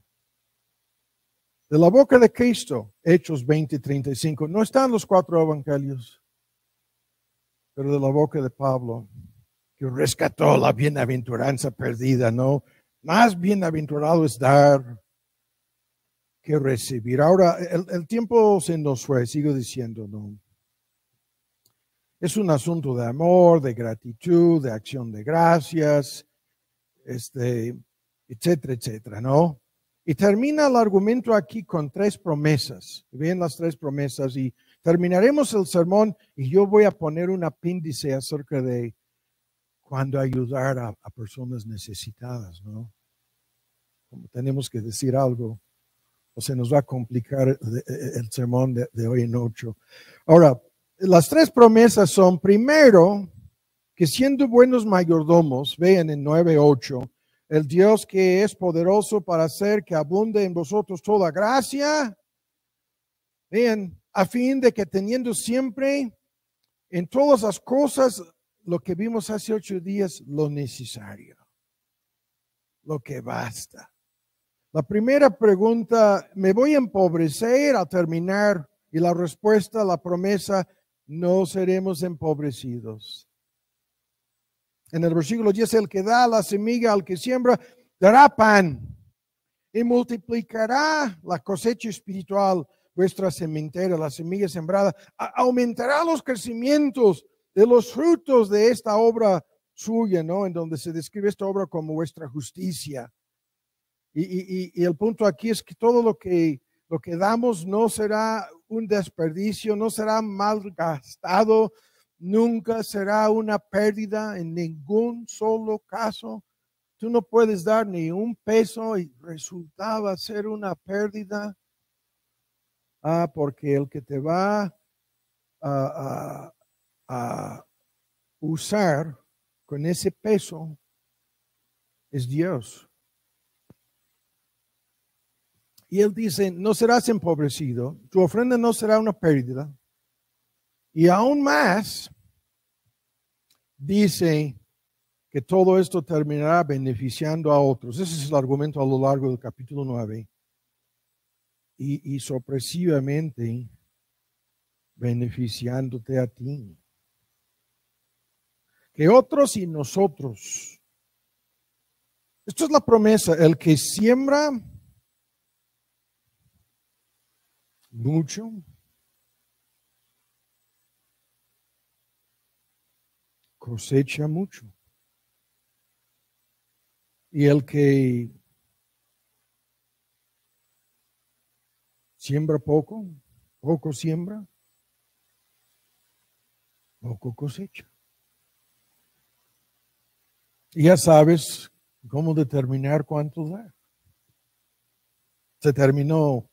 De la boca de Cristo, Hechos 20:35. No están los 4 evangelios, pero de la boca de Pablo, que rescató la bienaventuranza perdida, ¿no? Más bienaventurado es dar que recibir. Ahora, el tiempo se nos fue, sigo diciendo, ¿no? Es un asunto de amor, de gratitud, de acción de gracias, etcétera, etcétera, ¿no? Y termina el argumento aquí con 3 promesas. Ven las 3 promesas y terminaremos el sermón y yo voy a poner un apéndice acerca de cuándo ayudar a personas necesitadas, ¿no? Como tenemos que decir algo, o se nos va a complicar el sermón de hoy en 8. Ahora, las 3 promesas son, primero, que siendo buenos mayordomos, vean en 9:8, el Dios que es poderoso para hacer que abunde en vosotros toda gracia, vean, a fin de que teniendo siempre en todas las cosas, lo que vimos hace 8 días, lo necesario, lo que basta. La primera pregunta, ¿me voy a empobrecer al terminar? Y la respuesta, la promesa, no seremos empobrecidos. En el versículo 10, el que da la semilla al que siembra, dará pan y multiplicará la cosecha espiritual, vuestra sementera, la semilla sembrada, aumentará los crecimientos de los frutos de esta obra suya, ¿no? En donde se describe esta obra como vuestra justicia. Y el punto aquí es que todo lo que damos no será un desperdicio, no será mal gastado, nunca será una pérdida en ningún solo caso. Tú no puedes dar ni un peso y resultaba ser una pérdida. Porque el que te va a usar con ese peso es Dios. Y él dice, no serás empobrecido, tu ofrenda no será una pérdida. Y aún más, dice que todo esto terminará beneficiando a otros. Ese es el argumento a lo largo del capítulo 9. Y sorpresivamente beneficiándote a ti. Que otros y nosotros. Esto es la promesa, el que siembra mucho, cosecha mucho. Y el que siembra poco, poco siembra, poco cosecha. Y ya sabes cómo determinar cuánto dar. Se terminó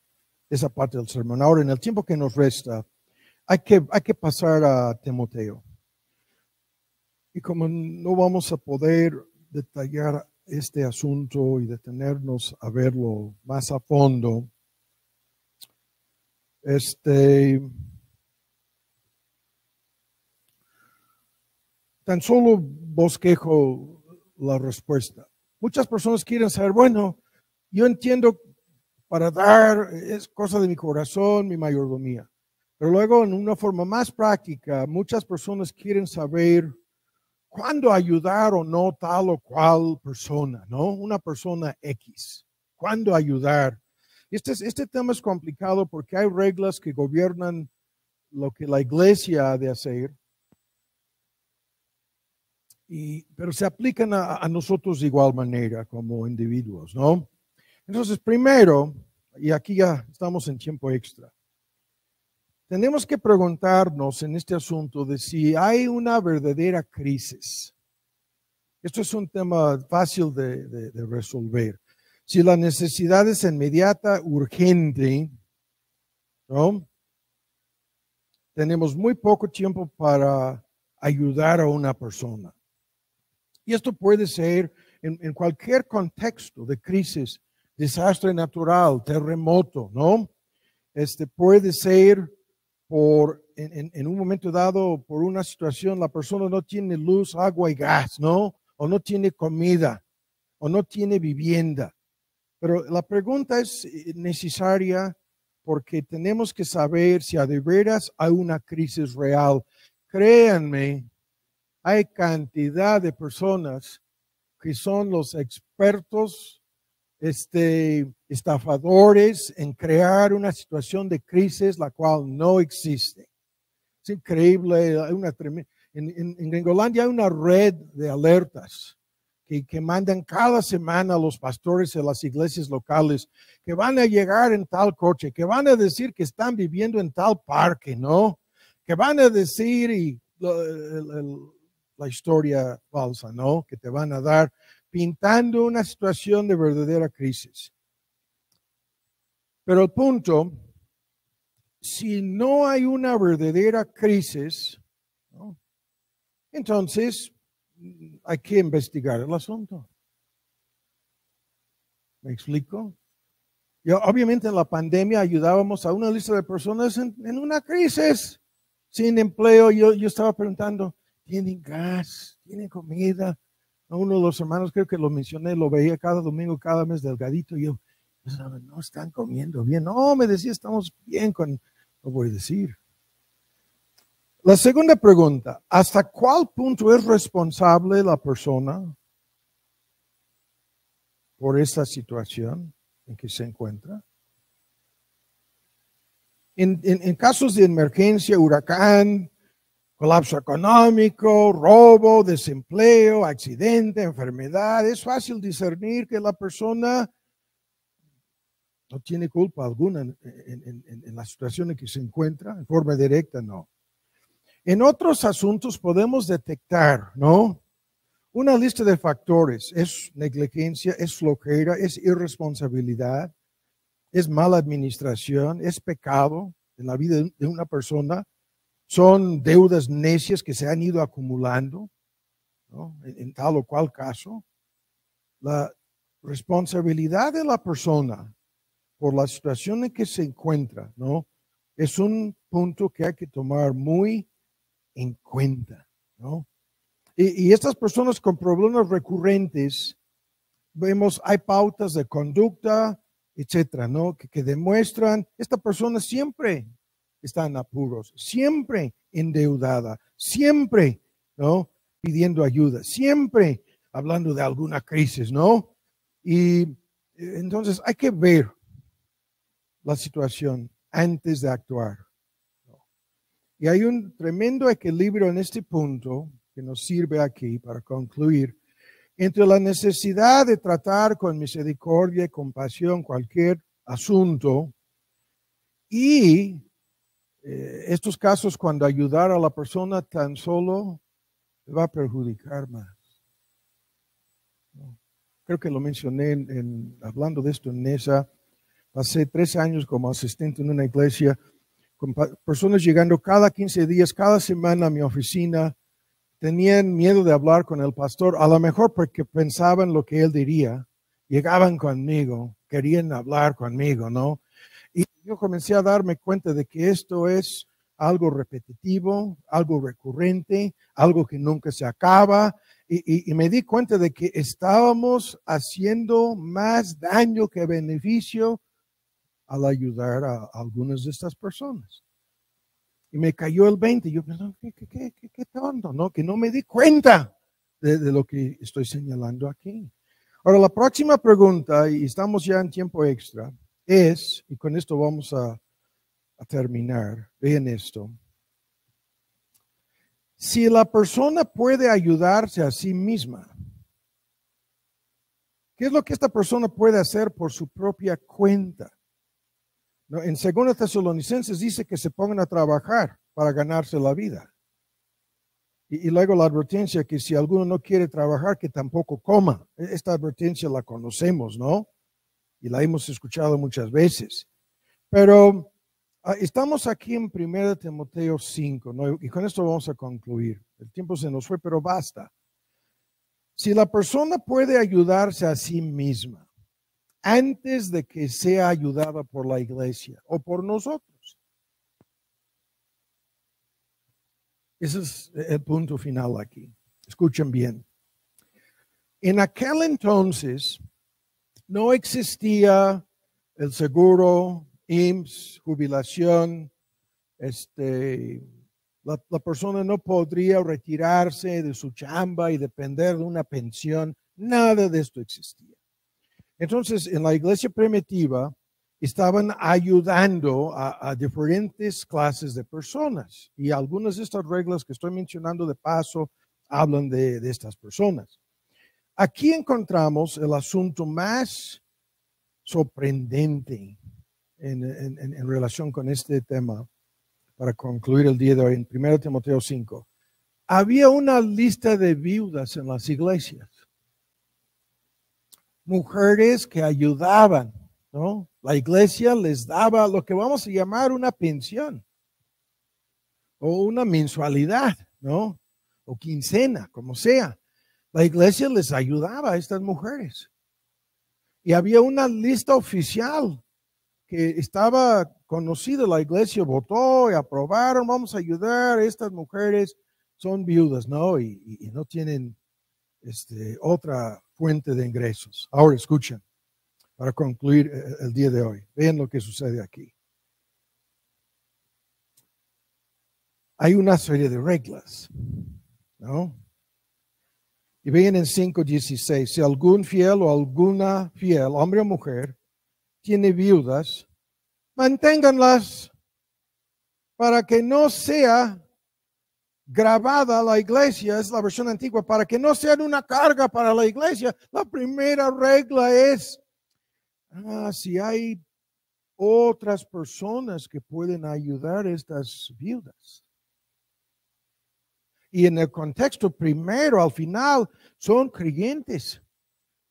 esa parte del sermón. Ahora, en el tiempo que nos resta, hay que pasar a Timoteo. Y como no vamos a poder detallar este asunto y detenernos a verlo más a fondo, tan solo bosquejo la respuesta. Muchas personas quieren saber, bueno, yo entiendo para dar es cosa de mi corazón, mi mayordomía. Pero luego, en una forma más práctica, muchas personas quieren saber cuándo ayudar o no tal o cual persona, ¿no? Una persona X. ¿Cuándo ayudar? Este tema es complicado porque hay reglas que gobiernan lo que la iglesia ha de hacer, pero se aplican a nosotros de igual manera como individuos, ¿no? Entonces, primero, y aquí ya estamos en tiempo extra, tenemos que preguntarnos en este asunto de si hay una verdadera crisis. Esto es un tema fácil de resolver. Si la necesidad es inmediata, urgente, ¿no? Tenemos muy poco tiempo para ayudar a una persona. Y esto puede ser en cualquier contexto de crisis, desastre natural, terremoto, ¿no? Puede ser en un momento dado, por una situación, la persona no tiene luz, agua y gas, ¿no? O no tiene comida, o no tiene vivienda. Pero la pregunta es necesaria porque tenemos que saber si a de veras hay una crisis real. Créanme, hay cantidad de personas que son los expertos, estafadores en crear una situación de crisis la cual no existe. Es increíble, hay en Gringolandia hay una red de alertas que mandan cada semana a los pastores de las iglesias locales que van a llegar en tal coche, que van a decir que están viviendo en tal parque, ¿no? Que van a decir y la historia falsa, ¿no? Que te van a dar pintando una situación de verdadera crisis. Pero el punto, si no hay una verdadera crisis, ¿no? Entonces hay que investigar el asunto. ¿Me explico? Obviamente en la pandemia ayudábamos a una lista de personas en una crisis, sin empleo. Yo estaba preguntando, ¿tienen gas? ¿Tienen comida? A uno de los hermanos, creo que lo mencioné, lo veía cada domingo, cada mes delgadito. Y yo, no están comiendo bien. No, me decía, estamos bien con, no voy a decir. La segunda pregunta, ¿hasta cuál punto es responsable la persona por esta situación en que se encuentra? En casos de emergencia, huracán, colapso económico, robo, desempleo, accidente, enfermedad, es fácil discernir que la persona no tiene culpa alguna en la situación en que se encuentra, en forma directa, no. En otros asuntos podemos detectar, ¿no? Una lista de factores. Es negligencia, es flojera, es irresponsabilidad, es mala administración, es pecado en la vida de una persona. Son deudas necias que se han ido acumulando, ¿no? En tal o cual caso. La responsabilidad de la persona por la situación en que se encuentra, ¿no? Es un punto que hay que tomar muy en cuenta, ¿no? Y estas personas con problemas recurrentes, vemos, hay pautas de conducta, etcétera, ¿no? Que demuestran, esta persona siempre está en apuros, siempre endeudada, siempre, ¿no? Pidiendo ayuda, siempre hablando de alguna crisis, ¿no? Y entonces hay que ver la situación antes de actuar. Y hay un tremendo equilibrio en este punto que nos sirve aquí para concluir entre la necesidad de tratar con misericordia y compasión cualquier asunto y estos casos cuando ayudar a la persona tan solo le va a perjudicar más. Creo que lo mencioné hablando de esto en Nesa. Pasé 3 años como asistente en una iglesia con personas llegando cada 15 días, cada semana a mi oficina. Tenían miedo de hablar con el pastor, a lo mejor porque pensaban lo que él diría. Llegaban conmigo, querían hablar conmigo, ¿no? Y yo comencé a darme cuenta de que esto es algo repetitivo, algo recurrente, algo que nunca se acaba. Y me di cuenta de que estábamos haciendo más daño que beneficio al ayudar a algunas de estas personas. Y me cayó el 20. Yo pensé, qué tonto, ¿no? Que no me di cuenta de lo que estoy señalando aquí. Ahora, la próxima pregunta, y estamos ya en tiempo extra, es, y con esto vamos a terminar, vean esto. Si la persona puede ayudarse a sí misma, ¿qué es lo que esta persona puede hacer por su propia cuenta? ¿No? En 2 Tesalonicenses dice que se pongan a trabajar para ganarse la vida. Y luego la advertencia que si alguno no quiere trabajar, que tampoco coma. Esta advertencia la conocemos, ¿no? Y la hemos escuchado muchas veces. Pero estamos aquí en 1 Timoteo 5, ¿no? Y con esto vamos a concluir. El tiempo se nos fue, pero basta. Si la persona puede ayudarse a sí misma antes de que sea ayudada por la iglesia o por nosotros. Ese es el punto final aquí. Escuchen bien. En aquel entonces no existía el seguro, IMSS, jubilación. La persona no podría retirarse de su chamba y depender de una pensión. Nada de esto existía. Entonces, en la iglesia primitiva estaban ayudando a diferentes clases de personas. Y algunas de estas reglas que estoy mencionando de paso hablan de estas personas. Aquí encontramos el asunto más sorprendente en relación con este tema para concluir el día de hoy en 1 Timoteo 5. Había una lista de viudas en las iglesias. Mujeres que ayudaban, ¿no? La iglesia les daba lo que vamos a llamar una pensión o una mensualidad, ¿no? O quincena, como sea. La iglesia les ayudaba a estas mujeres. Y había una lista oficial que estaba conocida. La iglesia votó y aprobaron, vamos a ayudar a estas mujeres. Son viudas, ¿no? Y no tienen otra fuente de ingresos. Ahora escuchen, para concluir el día de hoy. Vean lo que sucede aquí. Hay una serie de reglas, ¿no? Y vean en 5:16, si algún fiel o alguna fiel, hombre o mujer, tiene viudas, manténganlas para que no sea grabada la iglesia, es la versión antigua, para que no sean una carga para la iglesia. La primera regla es, si hay otras personas que pueden ayudar a estas viudas. Y en el contexto primero, al final, son creyentes,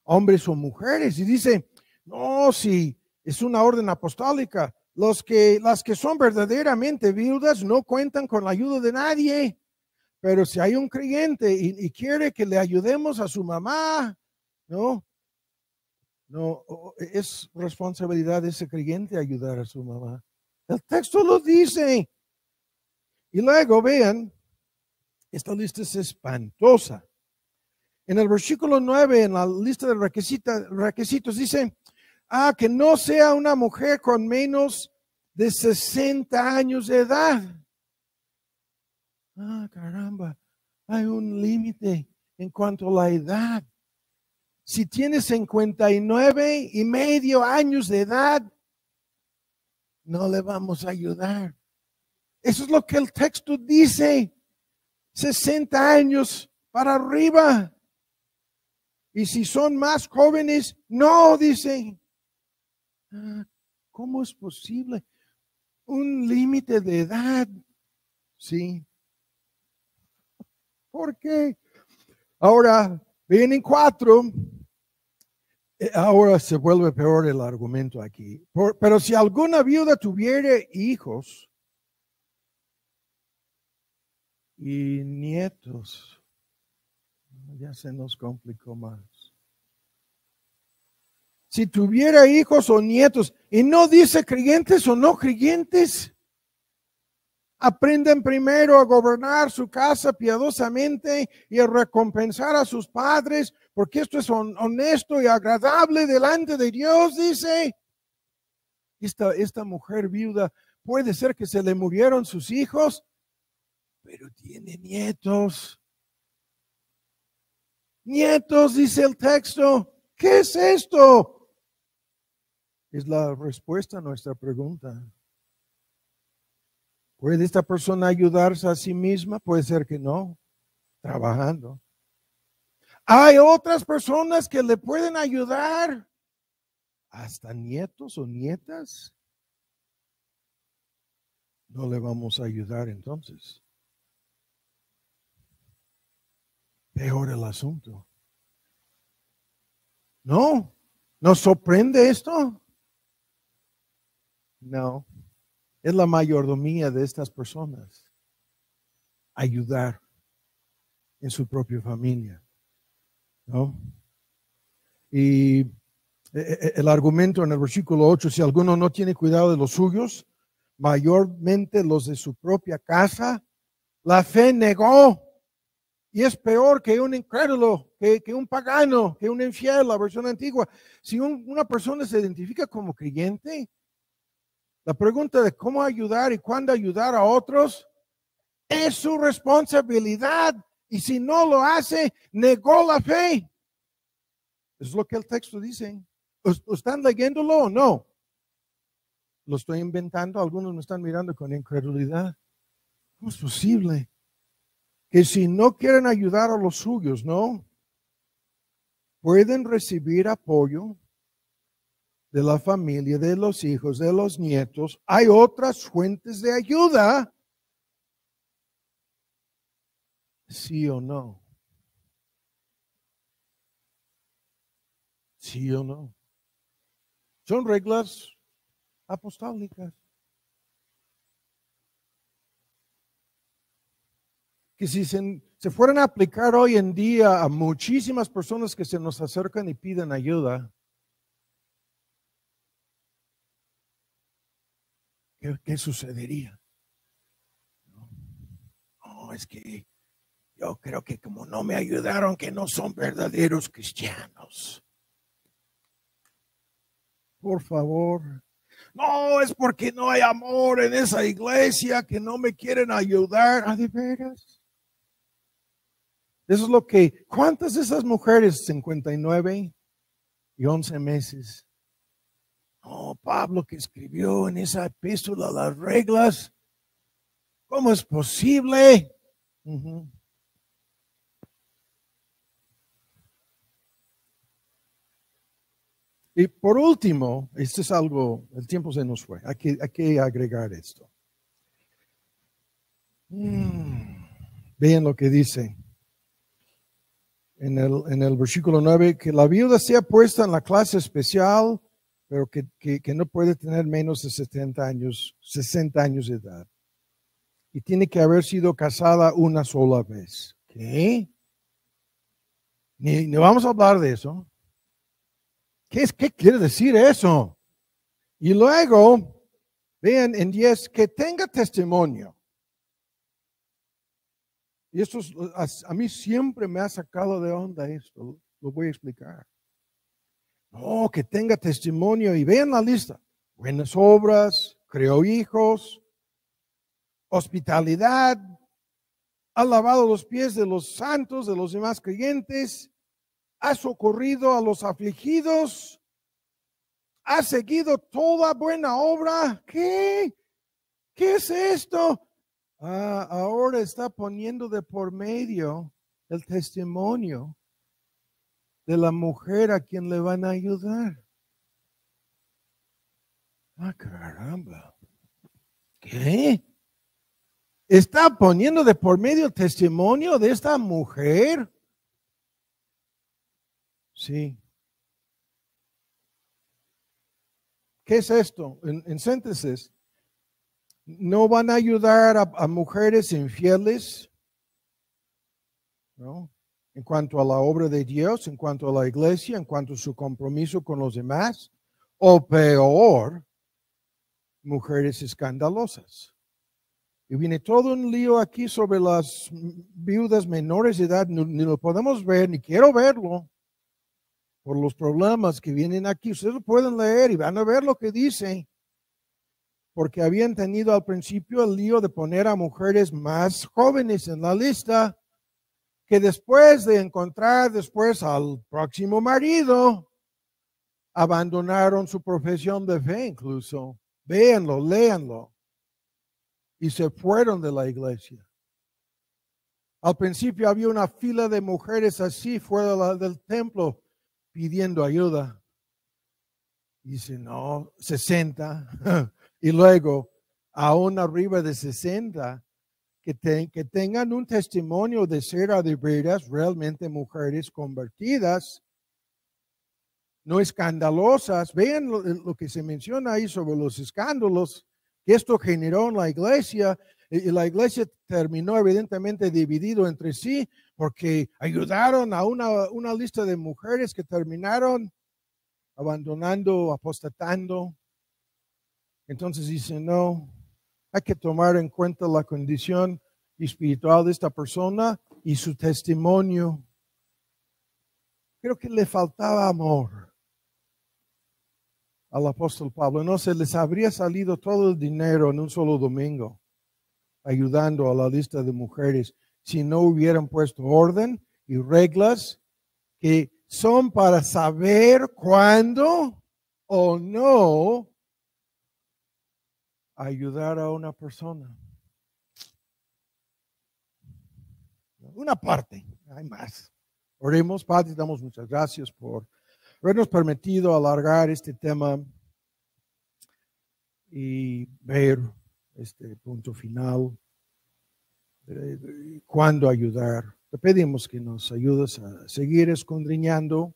hombres o mujeres. Y dice, no, si es una orden apostólica, las que son verdaderamente viudas no cuentan con la ayuda de nadie. Pero si hay un creyente y quiere que le ayudemos a su mamá, no, es responsabilidad de ese creyente ayudar a su mamá. El texto lo dice. Y luego vean, esta lista es espantosa. En el versículo 9, en la lista de requisitos, dice, que no sea una mujer con menos de 60 años de edad. Caramba, hay un límite en cuanto a la edad. Si tiene 59.5 años de edad, no le vamos a ayudar. Eso es lo que el texto dice. 60 años para arriba. Y si son más jóvenes, no, dice. ¿Cómo es posible? Un límite de edad. Sí. ¿Por qué? Ahora, vienen 4. Ahora se vuelve peor el argumento aquí. Pero si alguna viuda tuviera hijos y nietos, ya se nos complicó más. Si tuviera hijos o nietos, y no dice creyentes o no creyentes, Aprendan primero a gobernar su casa piadosamente y a recompensar a sus padres, porque esto es honesto y agradable delante de Dios, dice. Esta mujer viuda puede ser que se le murieron sus hijos, pero tiene nietos. Nietos, dice el texto. ¿Qué es esto? Es la respuesta a nuestra pregunta. ¿Puede esta persona ayudarse a sí misma? Puede ser que no, trabajando. Hay otras personas que le pueden ayudar, hasta nietos o nietas. No le vamos a ayudar entonces. Peor el asunto. ¿No? ¿Nos sorprende esto? No. Es la mayordomía de estas personas. Ayudar en su propia familia. ¿No? Y el argumento en el versículo 8, si alguno no tiene cuidado de los suyos, mayormente los de su propia casa, la fe negó. Y es peor que un incrédulo, que un pagano, que un infiel, la versión antigua. Si una persona se identifica como creyente, la pregunta de cómo ayudar y cuándo ayudar a otros es su responsabilidad. Y si no lo hace, negó la fe. Es lo que el texto dice. ¿Están leyéndolo o no? Lo estoy inventando. Algunos me están mirando con incredulidad. ¿Cómo es posible? Que si no quieren ayudar a los suyos, ¿no? Pueden recibir apoyo de la familia, de los hijos, de los nietos. Hay otras fuentes de ayuda. ¿Sí o no? ¿Sí o no? Son reglas apostólicas. Que si se fueran a aplicar hoy en día a muchísimas personas que se nos acercan y piden ayuda, ¿qué sucedería? No, es que yo creo que como no me ayudaron, que no son verdaderos cristianos. Por favor. No, es porque no hay amor en esa iglesia, que no me quieren ayudar. ¿Ah, de veras? Eso es lo que, ¿cuántas de esas mujeres? 59 y 11 meses. No, Pablo que escribió en esa epístola las reglas. ¿Cómo es posible? Y por último, esto es algo, el tiempo se nos fue, hay que agregar esto. Vean lo que dice en el versículo 9, que la viuda sea puesta en la clase especial, pero que no puede tener menos de 60 años de edad. Y tiene que haber sido casada una sola vez. ¿Qué? Ni vamos a hablar de eso. ¿Qué quiere decir eso? Y luego, vean en 10, que tenga testimonio. Y esto a mí siempre me ha sacado de onda esto. Lo voy a explicar. No, que tenga testimonio. Y vean la lista. Buenas obras, creó hijos, hospitalidad, ha lavado los pies de los santos, de los demás creyentes, ha socorrido a los afligidos, ha seguido toda buena obra. ¿Qué? ¿Qué es esto? Ahora está poniendo de por medio el testimonio de la mujer a quien le van a ayudar. Caramba. ¿Qué? ¿Está poniendo de por medio el testimonio de esta mujer? Sí. ¿Qué es esto? En síntesis, no van a ayudar a mujeres infieles, ¿no? En cuanto a la obra de Dios, en cuanto a la iglesia, en cuanto a su compromiso con los demás, o peor, mujeres escandalosas. Y viene todo un lío aquí sobre las viudas menores de edad. Ni lo podemos ver, ni quiero verlo, por los problemas que vienen aquí. Ustedes lo pueden leer y van a ver lo que dice. Porque habían tenido al principio el lío de poner a mujeres más jóvenes en la lista, que después de encontrar después al próximo marido, abandonaron su profesión de fe incluso. Véanlo, léanlo. Y se fueron de la iglesia. Al principio había una fila de mujeres así fuera del templo pidiendo ayuda. Dice, no, 60. Y luego, aún arriba de 60, que tengan un testimonio de ser de veras realmente mujeres convertidas, no escandalosas. Vean lo que se menciona ahí sobre los escándalos que esto generó en la iglesia. Y la iglesia terminó evidentemente dividido entre sí porque ayudaron a una lista de mujeres que terminaron abandonando, apostatando. Entonces dicen, no, hay que tomar en cuenta la condición espiritual de esta persona y su testimonio. Creo que le faltaba amor al apóstol Pablo. No se les habría salido todo el dinero en un solo domingo, ayudando a la lista de mujeres, si no hubieran puesto orden y reglas que son para saber cuándo o no ayudar a una persona. Una parte, hay más. Oremos. Padre, damos muchas gracias por habernos permitido alargar este tema y ver este punto final de cuándo ayudar. Te pedimos que nos ayudes a seguir escudriñando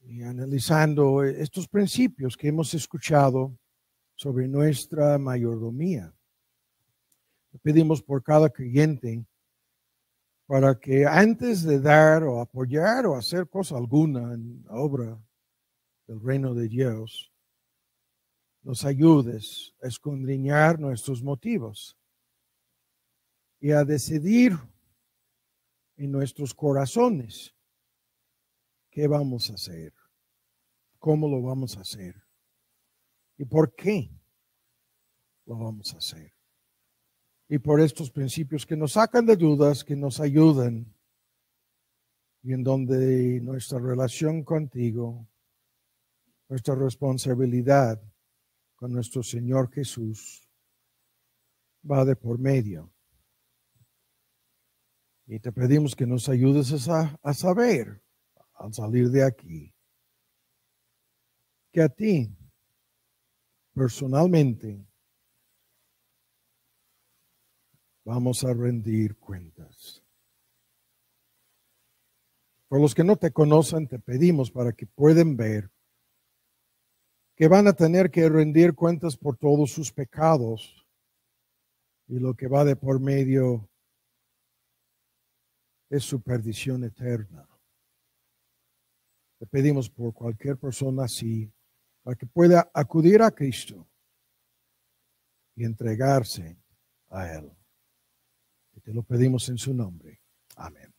y analizando estos principios que hemos escuchado sobre nuestra mayordomía. Te pedimos por cada creyente para que antes de dar o apoyar o hacer cosa alguna en la obra del reino de Dios, nos ayudes a escudriñar nuestros motivos y a decidir en nuestros corazones qué vamos a hacer, cómo lo vamos a hacer y por qué lo vamos a hacer. Y por estos principios que nos sacan de dudas, que nos ayudan y en donde nuestra relación contigo, nuestra responsabilidad con nuestro Señor Jesús va de por medio. Y te pedimos que nos ayudes a saber, al salir de aquí, que a ti, personalmente, vamos a rendir cuentas. Por los que no te conocen, te pedimos para que puedan ver que van a tener que rendir cuentas por todos sus pecados y lo que va de por medio es su perdición eterna. Te pedimos por cualquier persona así, para que pueda acudir a Cristo y entregarse a Él. Y te lo pedimos en su nombre. Amén.